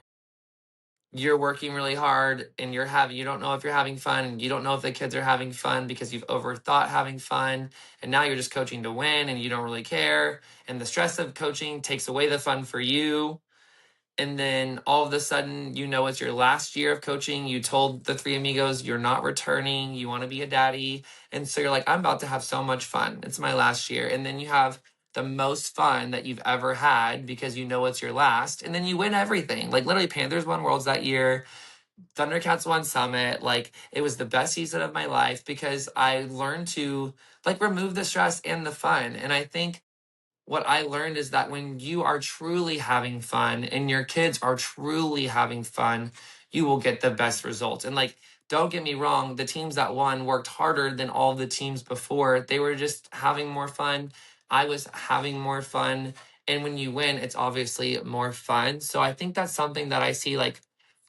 you're working really hard and you don't know if you're having fun, and you don't know if the kids are having fun because you've overthought having fun, and now you're just coaching to win and you don't really care, and the stress of coaching takes away the fun for you. And then all of a sudden, it's your last year of coaching. You told the three amigos you're not returning, you want to be a daddy. And so you're like, I'm about to have so much fun. It's my last year. And then you have the most fun that you've ever had because it's your last. And then you win everything. Like literally, Panthers won Worlds that year. Thundercats won Summit. Like it was the best season of my life because I learned to like remove the stress and the fun. And I think what I learned is that when you are truly having fun and your kids are truly having fun, you will get the best results. And like, don't get me wrong, the teams that won worked harder than all the teams before. They were just having more fun. I was having more fun. And when you win, it's obviously more fun. So I think that's something that I see like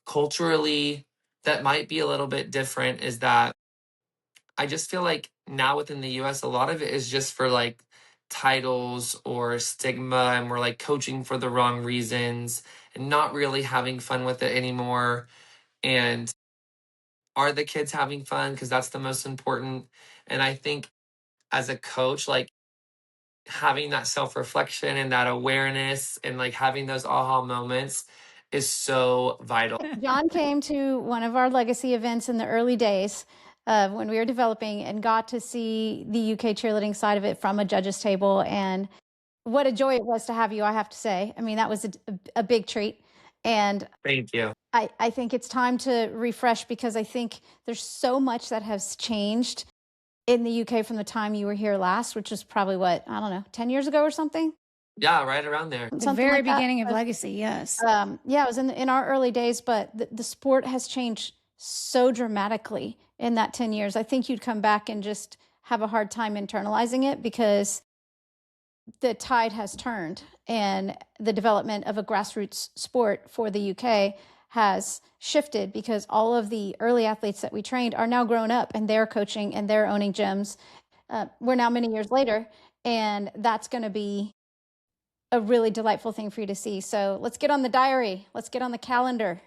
culturally that might be a little bit different is that I just feel like now within the US, a lot of it is just for like titles or stigma, and we're like coaching for the wrong reasons and not really having fun with it anymore. And are the kids having fun? Because that's the most important. And I think as a coach, like having that self reflection and that awareness and like having those aha moments is so vital. John came to one of our legacy events in the early days when we were developing and got to see the UK cheerleading side of it from a judge's table. And what a joy it was to have you, I have to say. I mean, that was a big treat. And Thank you. I think it's time to refresh because I think there's so much that has changed in the UK from the time you were here last, which was probably what, I don't know, 10 years ago or something? Yeah, right around there. The Something very like that. beginning of Legacy, yes. Yeah, it was in our early days, but the sport has changed so dramatically in that 10 years. I think you'd come back and just have a hard time internalizing it because the tide has turned and the development of a grassroots sport for the UK has shifted because all of the early athletes that we trained are now grown up and they're coaching and they're owning gyms. We're now many years later, and that's going to be a really delightful thing for you to see. So let's get on the diary. Let's get on the calendar.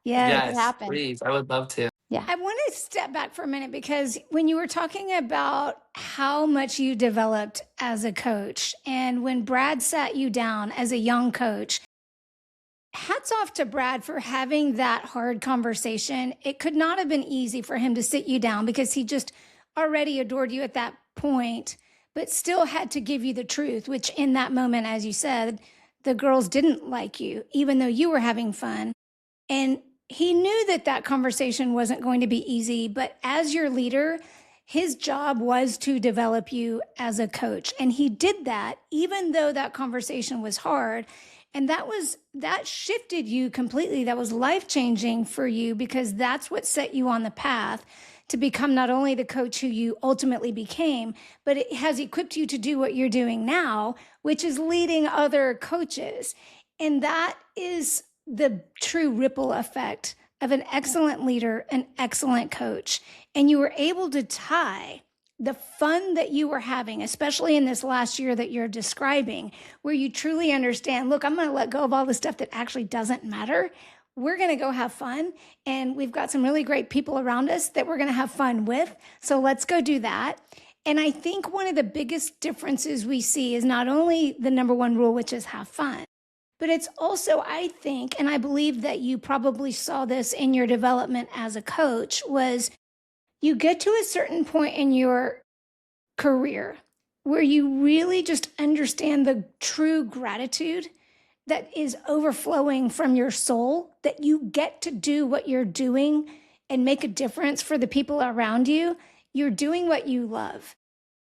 Yes. Yes, happen. please. I would love to. Yeah. I want to step back for a minute because when you were talking about how much you developed as a coach, and when Brad sat you down as a young coach, hats off to Brad for having that hard conversation. It could not have been easy for him to sit you down because he just already adored you at that point, but still had to give you the truth, which in that moment, as you said, the girls didn't like you, even though you were having fun. And he knew that that conversation wasn't going to be easy, but as your leader, his job was to develop you as a coach. And he did that, even though that conversation was hard. And that shifted you completely. That was life-changing for you because that's what set you on the path to become not only the coach who you ultimately became, but it has equipped you to do what you're doing now, which is leading other coaches. And that is the true ripple effect of an excellent leader, an excellent coach. And you were able to tie the fun that you were having, especially in this last year that you're describing, where you truly understand, look, I'm going to let go of all the stuff that actually doesn't matter. We're going to go have fun. And we've got some really great people around us that we're going to have fun with. So let's go do that. And I think one of the biggest differences we see is not only the number one rule, which is have fun, but it's also, I think, and I believe that you probably saw this in your development as a coach, was you get to a certain point in your career where you really just understand the true gratitude that is overflowing from your soul, that you get to do what you're doing and make a difference for the people around you. You're doing what you love.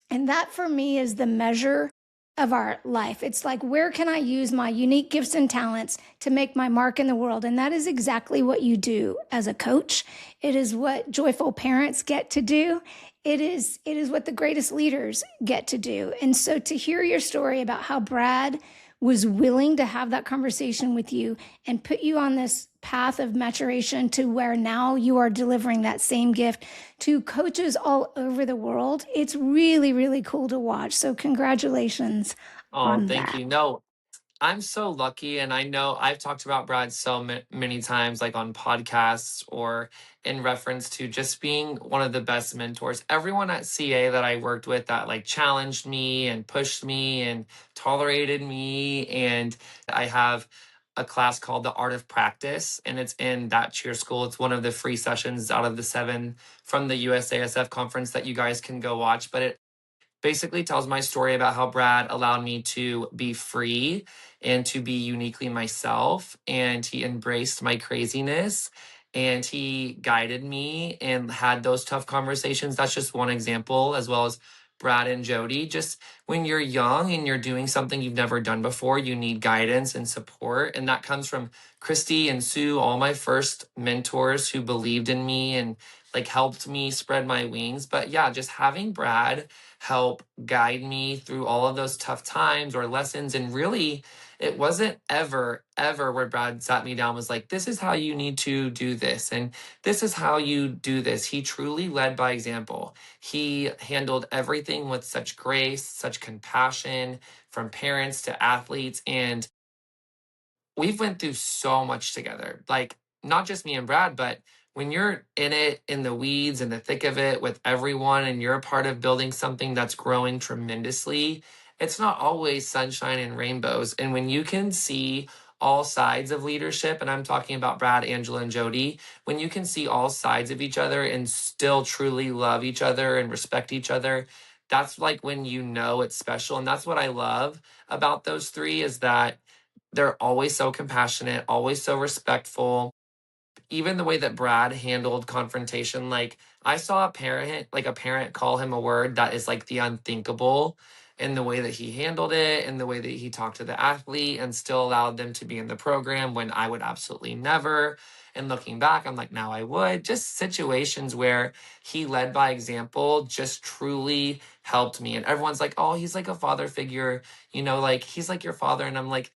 And that for me is the measure of our life. It's like, where can I use my unique gifts and talents to make my mark in the world? And that is exactly what you do as a coach. It is what joyful parents get to do. It is what the greatest leaders get to do. And so to hear your story about how Brad was willing to have that conversation with you and put you on this path of maturation to where now you are delivering that same gift to coaches all over the world, it's really, really cool to watch. So congratulations. Oh, thank you. No, I'm so lucky, and I know I've talked about Brad so many times, like on podcasts or in reference to just being one of the best mentors. Everyone at CA that I worked with that like challenged me and pushed me and tolerated me. And I have a class called The Art of Practice, and it's in that cheer school. It's one of the free sessions out of the 7 from the USASF conference that you guys can go watch. But it basically tells my story about how Brad allowed me to be free and to be uniquely myself. And he embraced my craziness and he guided me and had those tough conversations. That's just one example, as well as Brad and Jody. Just when you're young and you're doing something you've never done before, you need guidance and support. And that comes from Christy and Sue, all my first mentors who believed in me and like helped me spread my wings. But yeah, just having Brad help guide me through all of those tough times or lessons. And really, it wasn't ever where Brad sat me down, was like, this is how you need to do this. And this is how you do this. He truly led by example. He handled everything with such grace, such compassion, from parents to athletes. And we've went through so much together. Like not just me and Brad, but when you're in it, in the weeds, in the thick of it with everyone, and you're a part of building something that's growing tremendously, it's not always sunshine and rainbows. And when you can see all sides of leadership, and I'm talking about Brad, Angela, and Jody, when you can see all sides of each other and still truly love each other and respect each other, that's like when you know it's special. And that's what I love about those three, is that they're always so compassionate, always so respectful. Even the way that Brad handled confrontation, like I saw a parent call him a word that is like the unthinkable, and the way that he handled it and the way that he talked to the athlete and still allowed them to be in the program when I would absolutely never. And looking back, I'm like, now I would. Just situations where he led by example just truly helped me. And everyone's like, oh, he's like a father figure, like he's like your father. And I'm like,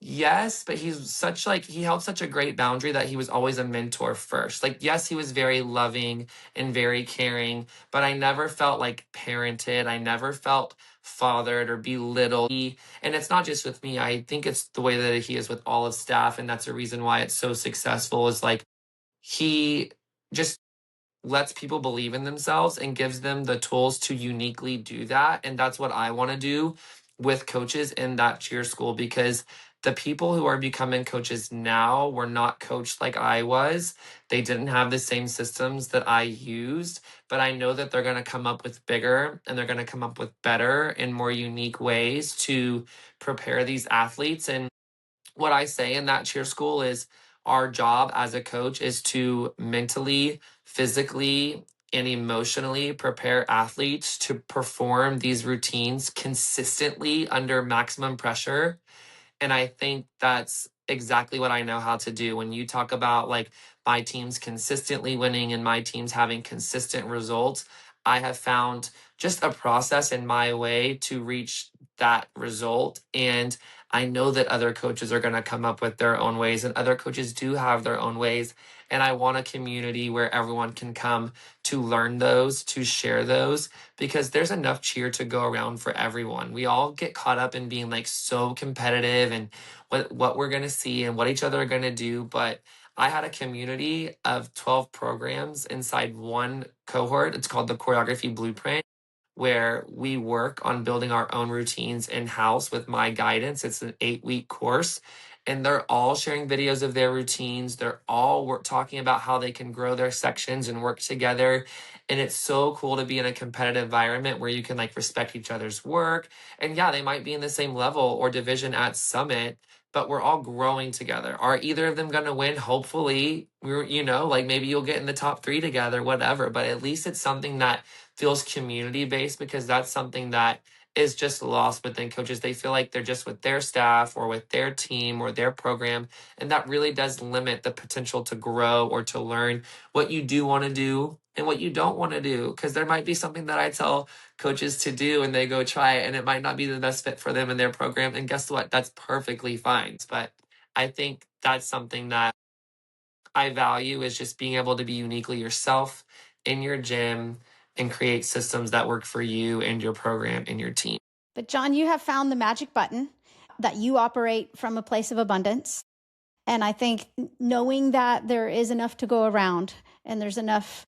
yes, but he held such a great boundary that he was always a mentor first. Like, yes, he was very loving and very caring, but I never felt like parented. I never felt fathered or belittled. And it's not just with me. I think it's the way that he is with all his staff. And that's a reason why it's so successful, is like he just lets people believe in themselves and gives them the tools to uniquely do that. And that's what I want to do with coaches in that cheer school, because the people who are becoming coaches now were not coached like I was. They didn't have the same systems that I used, but I know that they're going to come up with bigger and they're going to come up with better and more unique ways to prepare these athletes. And what I say in that cheer school is our job as a coach is to mentally, physically, and emotionally prepare athletes to perform these routines consistently under maximum pressure. And I think that's exactly what I know how to do. When you talk about like my teams consistently winning and my teams having consistent results, I have found just a process in my way to reach that result. And I know that other coaches are going to come up with their own ways, and other coaches do have their own ways. And I want a community where everyone can come to learn those, to share those, because there's enough cheer to go around for everyone. We all get caught up in being like so competitive and what we're going to see and what each other are going to do, but I had a community of 12 programs inside one cohort. It's called the Choreography Blueprint, where we work on building our own routines in house with my guidance. It's an 8-week course, and they're all sharing videos of their routines. They're all talking about how they can grow their sections and work together. And it's so cool to be in a competitive environment where you can like respect each other's work. And yeah, they might be in the same level or division at Summit, but we're all growing together. Are either of them going to win? Hopefully, like maybe you'll get in the top 3 together, whatever. But at least it's something that feels community based, because that's something that is just lost within coaches. They feel like they're just with their staff or with their team or their program. And that really does limit the potential to grow or to learn what you do want to do and what you don't want to do. Because there might be something that I tell coaches to do and they go try it and it might not be the best fit for them and their program. And guess what? That's perfectly fine. But I think that's something that I value, is just being able to be uniquely yourself in your gym and create systems that work for you and your program and your team. But John, you have found the magic button. that you operate from a place of abundance. And I think knowing that there is enough to go around and there's enough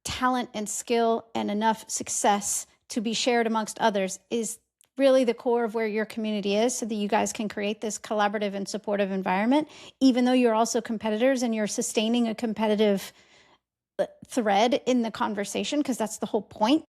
talent and skill and enough success to be shared amongst others is really the core of where your community is, so that you guys can create this collaborative and supportive environment, even though you're also competitors and you're sustaining a competitive thread in the conversation, because that's the whole point.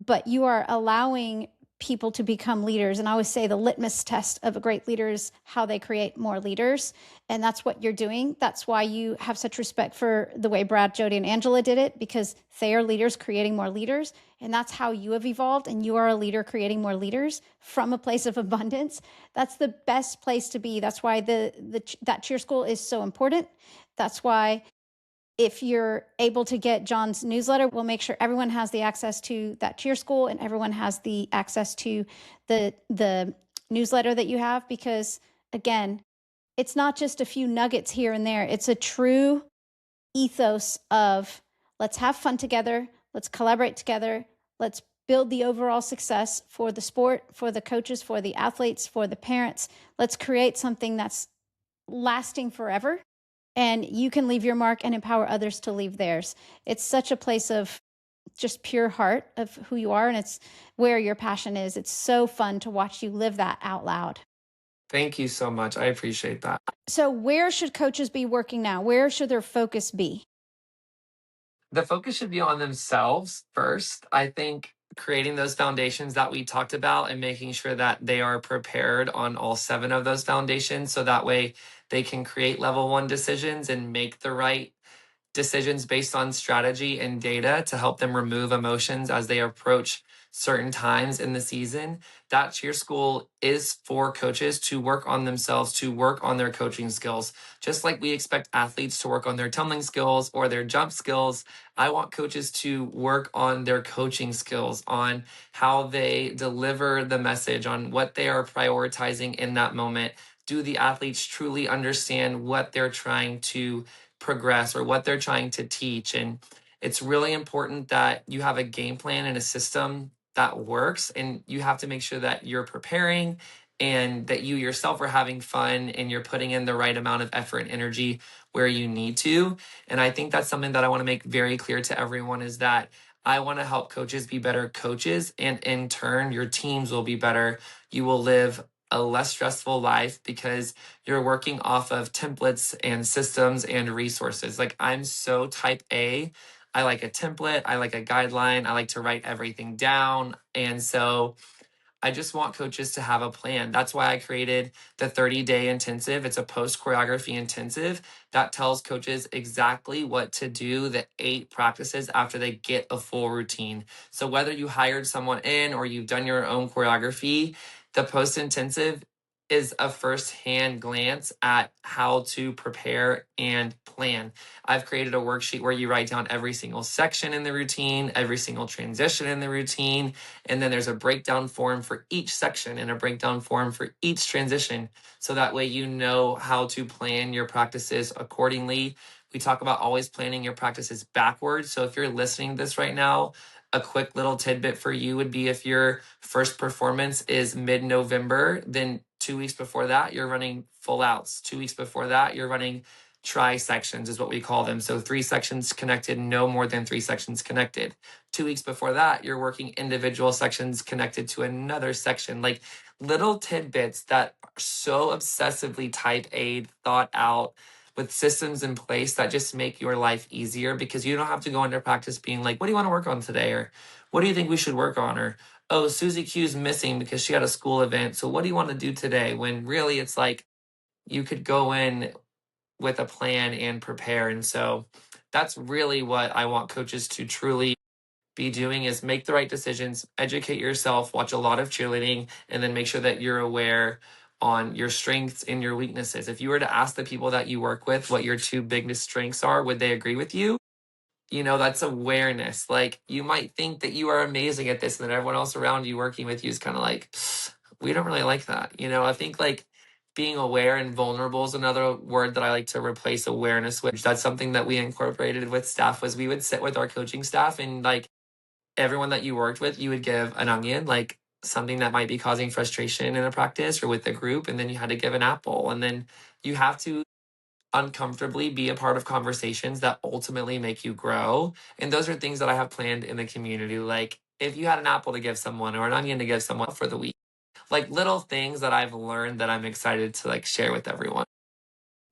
But you are allowing people to become leaders. And I always say the litmus test of a great leader is how they create more leaders. And that's what you're doing. That's why you have such respect for the way Brad, Jody, and Angela did it, because they are leaders creating more leaders. And that's how you have evolved. And you are a leader creating more leaders from a place of abundance. That's the best place to be. That's why that cheer school is so important. That's why if you're able to get John's newsletter, we'll make sure everyone has the access to that cheer school and everyone has the access to the newsletter that you have, because again, it's not just a few nuggets here and there. It's a true ethos of let's have fun together, let's collaborate together, let's build the overall success for the sport, for the coaches, for the athletes, for the parents. Let's create something that's lasting forever. And you can leave your mark and empower others to leave theirs. It's such a place of just pure heart of who you are, and it's where your passion is. It's so fun to watch you live that out loud. Thank you so much. I appreciate that. So where should coaches be working now? Where should their focus be? The focus should be on themselves first. I think creating those foundations that we talked about and making sure that they are prepared on all 7 of those foundations, so that way they can create level 1 decisions and make the right decisions based on strategy and data to help them remove emotions as they approach certain times in the season. That cheer school is for coaches to work on themselves, to work on their coaching skills. Just like we expect athletes to work on their tumbling skills or their jump skills, I want coaches to work on their coaching skills, on how they deliver the message, on what they are prioritizing in that moment. Do the athletes truly understand what they're trying to progress or what they're trying to teach? And it's really important that you have a game plan and a system that works, and you have to make sure that you're preparing and that you yourself are having fun and you're putting in the right amount of effort and energy where you need to. And I think that's something that I want to make very clear to everyone, is that I want to help coaches be better coaches, and in turn your teams will be better. You will live a less stressful life because you're working off of templates and systems and resources. Like, I'm so type A. I like a template. I like a guideline. I like to write everything down. And so I just want coaches to have a plan. That's why I created the 30-day intensive. It's a post choreography intensive that tells coaches exactly what to do, the 8 practices after they get a full routine. So whether you hired someone in or you've done your own choreography, the post intensive is a first-hand glance at how to prepare and plan. I've created a worksheet where you write down every single section in the routine, every single transition in the routine, and then there's a breakdown form for each section and a breakdown form for each transition. So that way you know how to plan your practices accordingly. We talk about always planning your practices backwards. So if you're listening to this right now, a quick little tidbit for you would be, if your first performance is mid-November, then 2 weeks before that, you're running full outs. 2 weeks before that, you're running tri-sections is what we call them. So 3 sections connected, no more than 3 sections connected. 2 weeks before that, you're working individual sections connected to another section. Like, little tidbits that are so obsessively type A, thought out, with systems in place that just make your life easier, because you don't have to go into practice being like, what do you want to work on today? Or what do you think we should work on? Or, oh, Susie Q's missing because she had a school event, so what do you want to do today? When really it's like you could go in with a plan and prepare. And so that's really what I want coaches to truly be doing, is make the right decisions, educate yourself, watch a lot of cheerleading, and then make sure that you're aware on your strengths and your weaknesses. If you were to ask the people that you work with what your 2 biggest strengths are, would they agree with you? You know, that's awareness. Like, you might think that you are amazing at this, and then everyone else around you working with you is kind of like, we don't really like that. You know, I think like being aware and vulnerable is another word that I like to replace awareness with. That's something that we incorporated with staff. Was we would sit with our coaching staff, and like everyone that you worked with, you would give an onion. Like, something that might be causing frustration in a practice or with the group, and then you had to give an apple. And then you have to uncomfortably be a part of conversations that ultimately make you grow. And those are things that I have planned in the community. Like if you had an apple to give someone or an onion to give someone for the week, like little things that I've learned that I'm excited to like share with everyone.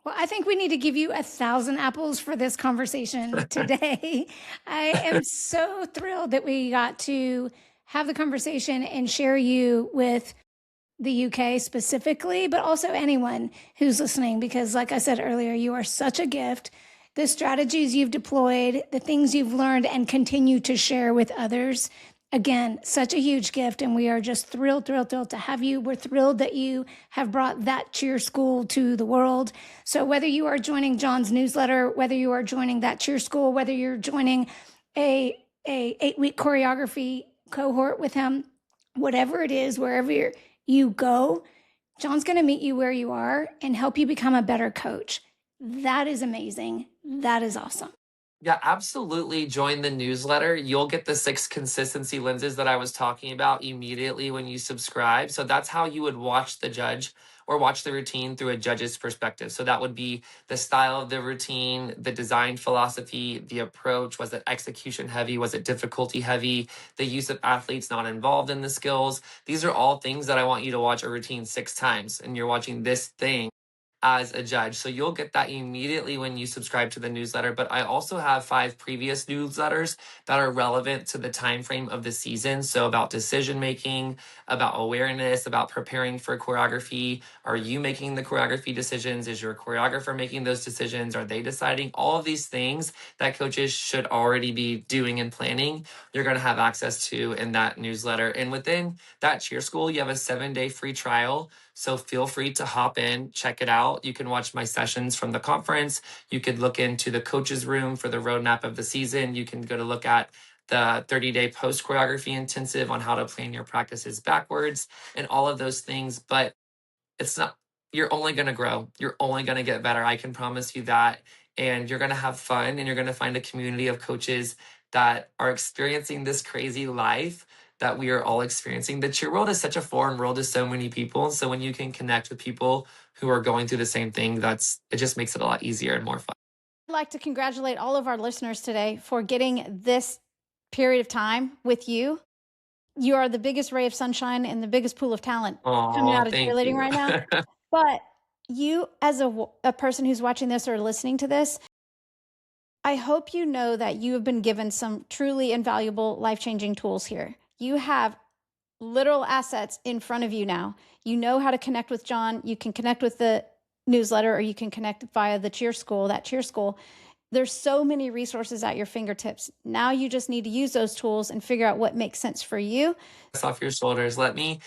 Well, I think we need to give you 1,000 apples for this conversation today. I am so thrilled that we got to have the conversation and share you with the UK specifically, but also anyone who's listening, because like I said earlier, you are such a gift. The strategies you've deployed, the things you've learned and continue to share with others. Again, such a huge gift. And we are just thrilled to have you. We're thrilled that you have brought that cheer school to the world. So whether you are joining John's newsletter, whether you are joining that cheer school, whether you're joining a 8-week choreography cohort with him, whatever it is, wherever you go, John's going to meet you where you are and help you become a better coach. That is amazing. That is awesome. Yeah, absolutely. Join the newsletter. You'll get the 6 consistency lenses that I was talking about immediately when you subscribe. So that's how you would watch the judge or watch the routine through a judge's perspective. So that would be the style of the routine, the design philosophy, the approach. Was it execution heavy? Was it difficulty heavy? The use of athletes not involved in the skills. These are all things that I want you to watch a routine 6 times. And you're watching this thing as a judge. So you'll get that immediately when you subscribe to the newsletter. But I also have 5 previous newsletters that are relevant to the time frame of the season. So about decision making, about awareness, about preparing for choreography. Are you making the choreography decisions? Is your choreographer making those decisions? Are they deciding? All of these things that coaches should already be doing and planning, you're going to have access to in that newsletter. And within that cheer school, you have a 7-day free trial. So feel free to hop in, check it out. You can watch my sessions from the conference. You could look into the coach's room for the roadmap of the season. You can go to look at the 30-day post choreography intensive on how to plan your practices backwards and all of those things. But it's not, you're only going to grow. You're only going to get better. I can promise you that. And you're going to have fun and you're going to find a community of coaches that are experiencing this crazy life that we are all experiencing. The cheer world is such a foreign world to so many people. And so when you can connect with people who are going through the same thing, it just makes it a lot easier and more fun. I'd like to congratulate all of our listeners today for getting this period of time with you. You are the biggest ray of sunshine and the biggest pool of talent coming out Oh, of thank cheerleading you. right now. But you, as a person who's watching this or listening to this, I hope you know that you have been given some truly invaluable, life-changing tools here. You have literal assets in front of you now. You know how to connect with John. You can connect with the newsletter, or you can connect via the cheer school, that cheer school. There's so many resources at your fingertips. Now you just need to use those tools and figure out what makes sense for you. Off your shoulders. Let me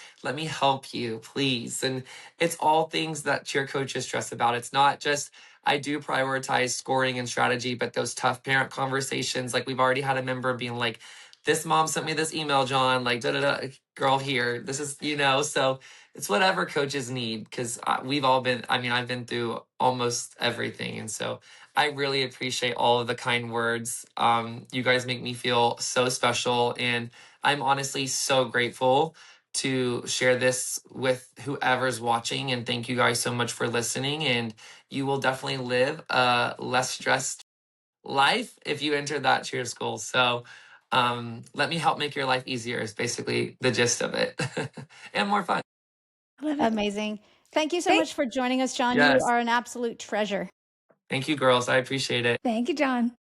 help you, please. And it's all things that cheer coaches stress about. It's not just I do prioritize scoring and strategy, but those tough parent conversations, like we've already had a member being like, this mom sent me this email, John, like da da da, girl here. This is, so it's whatever coaches need because we've all been, I've been through almost everything. And so I really appreciate all of the kind words. You guys make me feel so special. And I'm honestly so grateful to share this with whoever's watching. And thank you guys so much for listening. And you will definitely live a less stressed life if you enter that cheer school. So let me help make your life easier is basically the gist of it and more fun. Amazing. Thank you so much for joining us, John. You Yes. are an absolute treasure. Thank you, girls. I appreciate it. Thank you, John.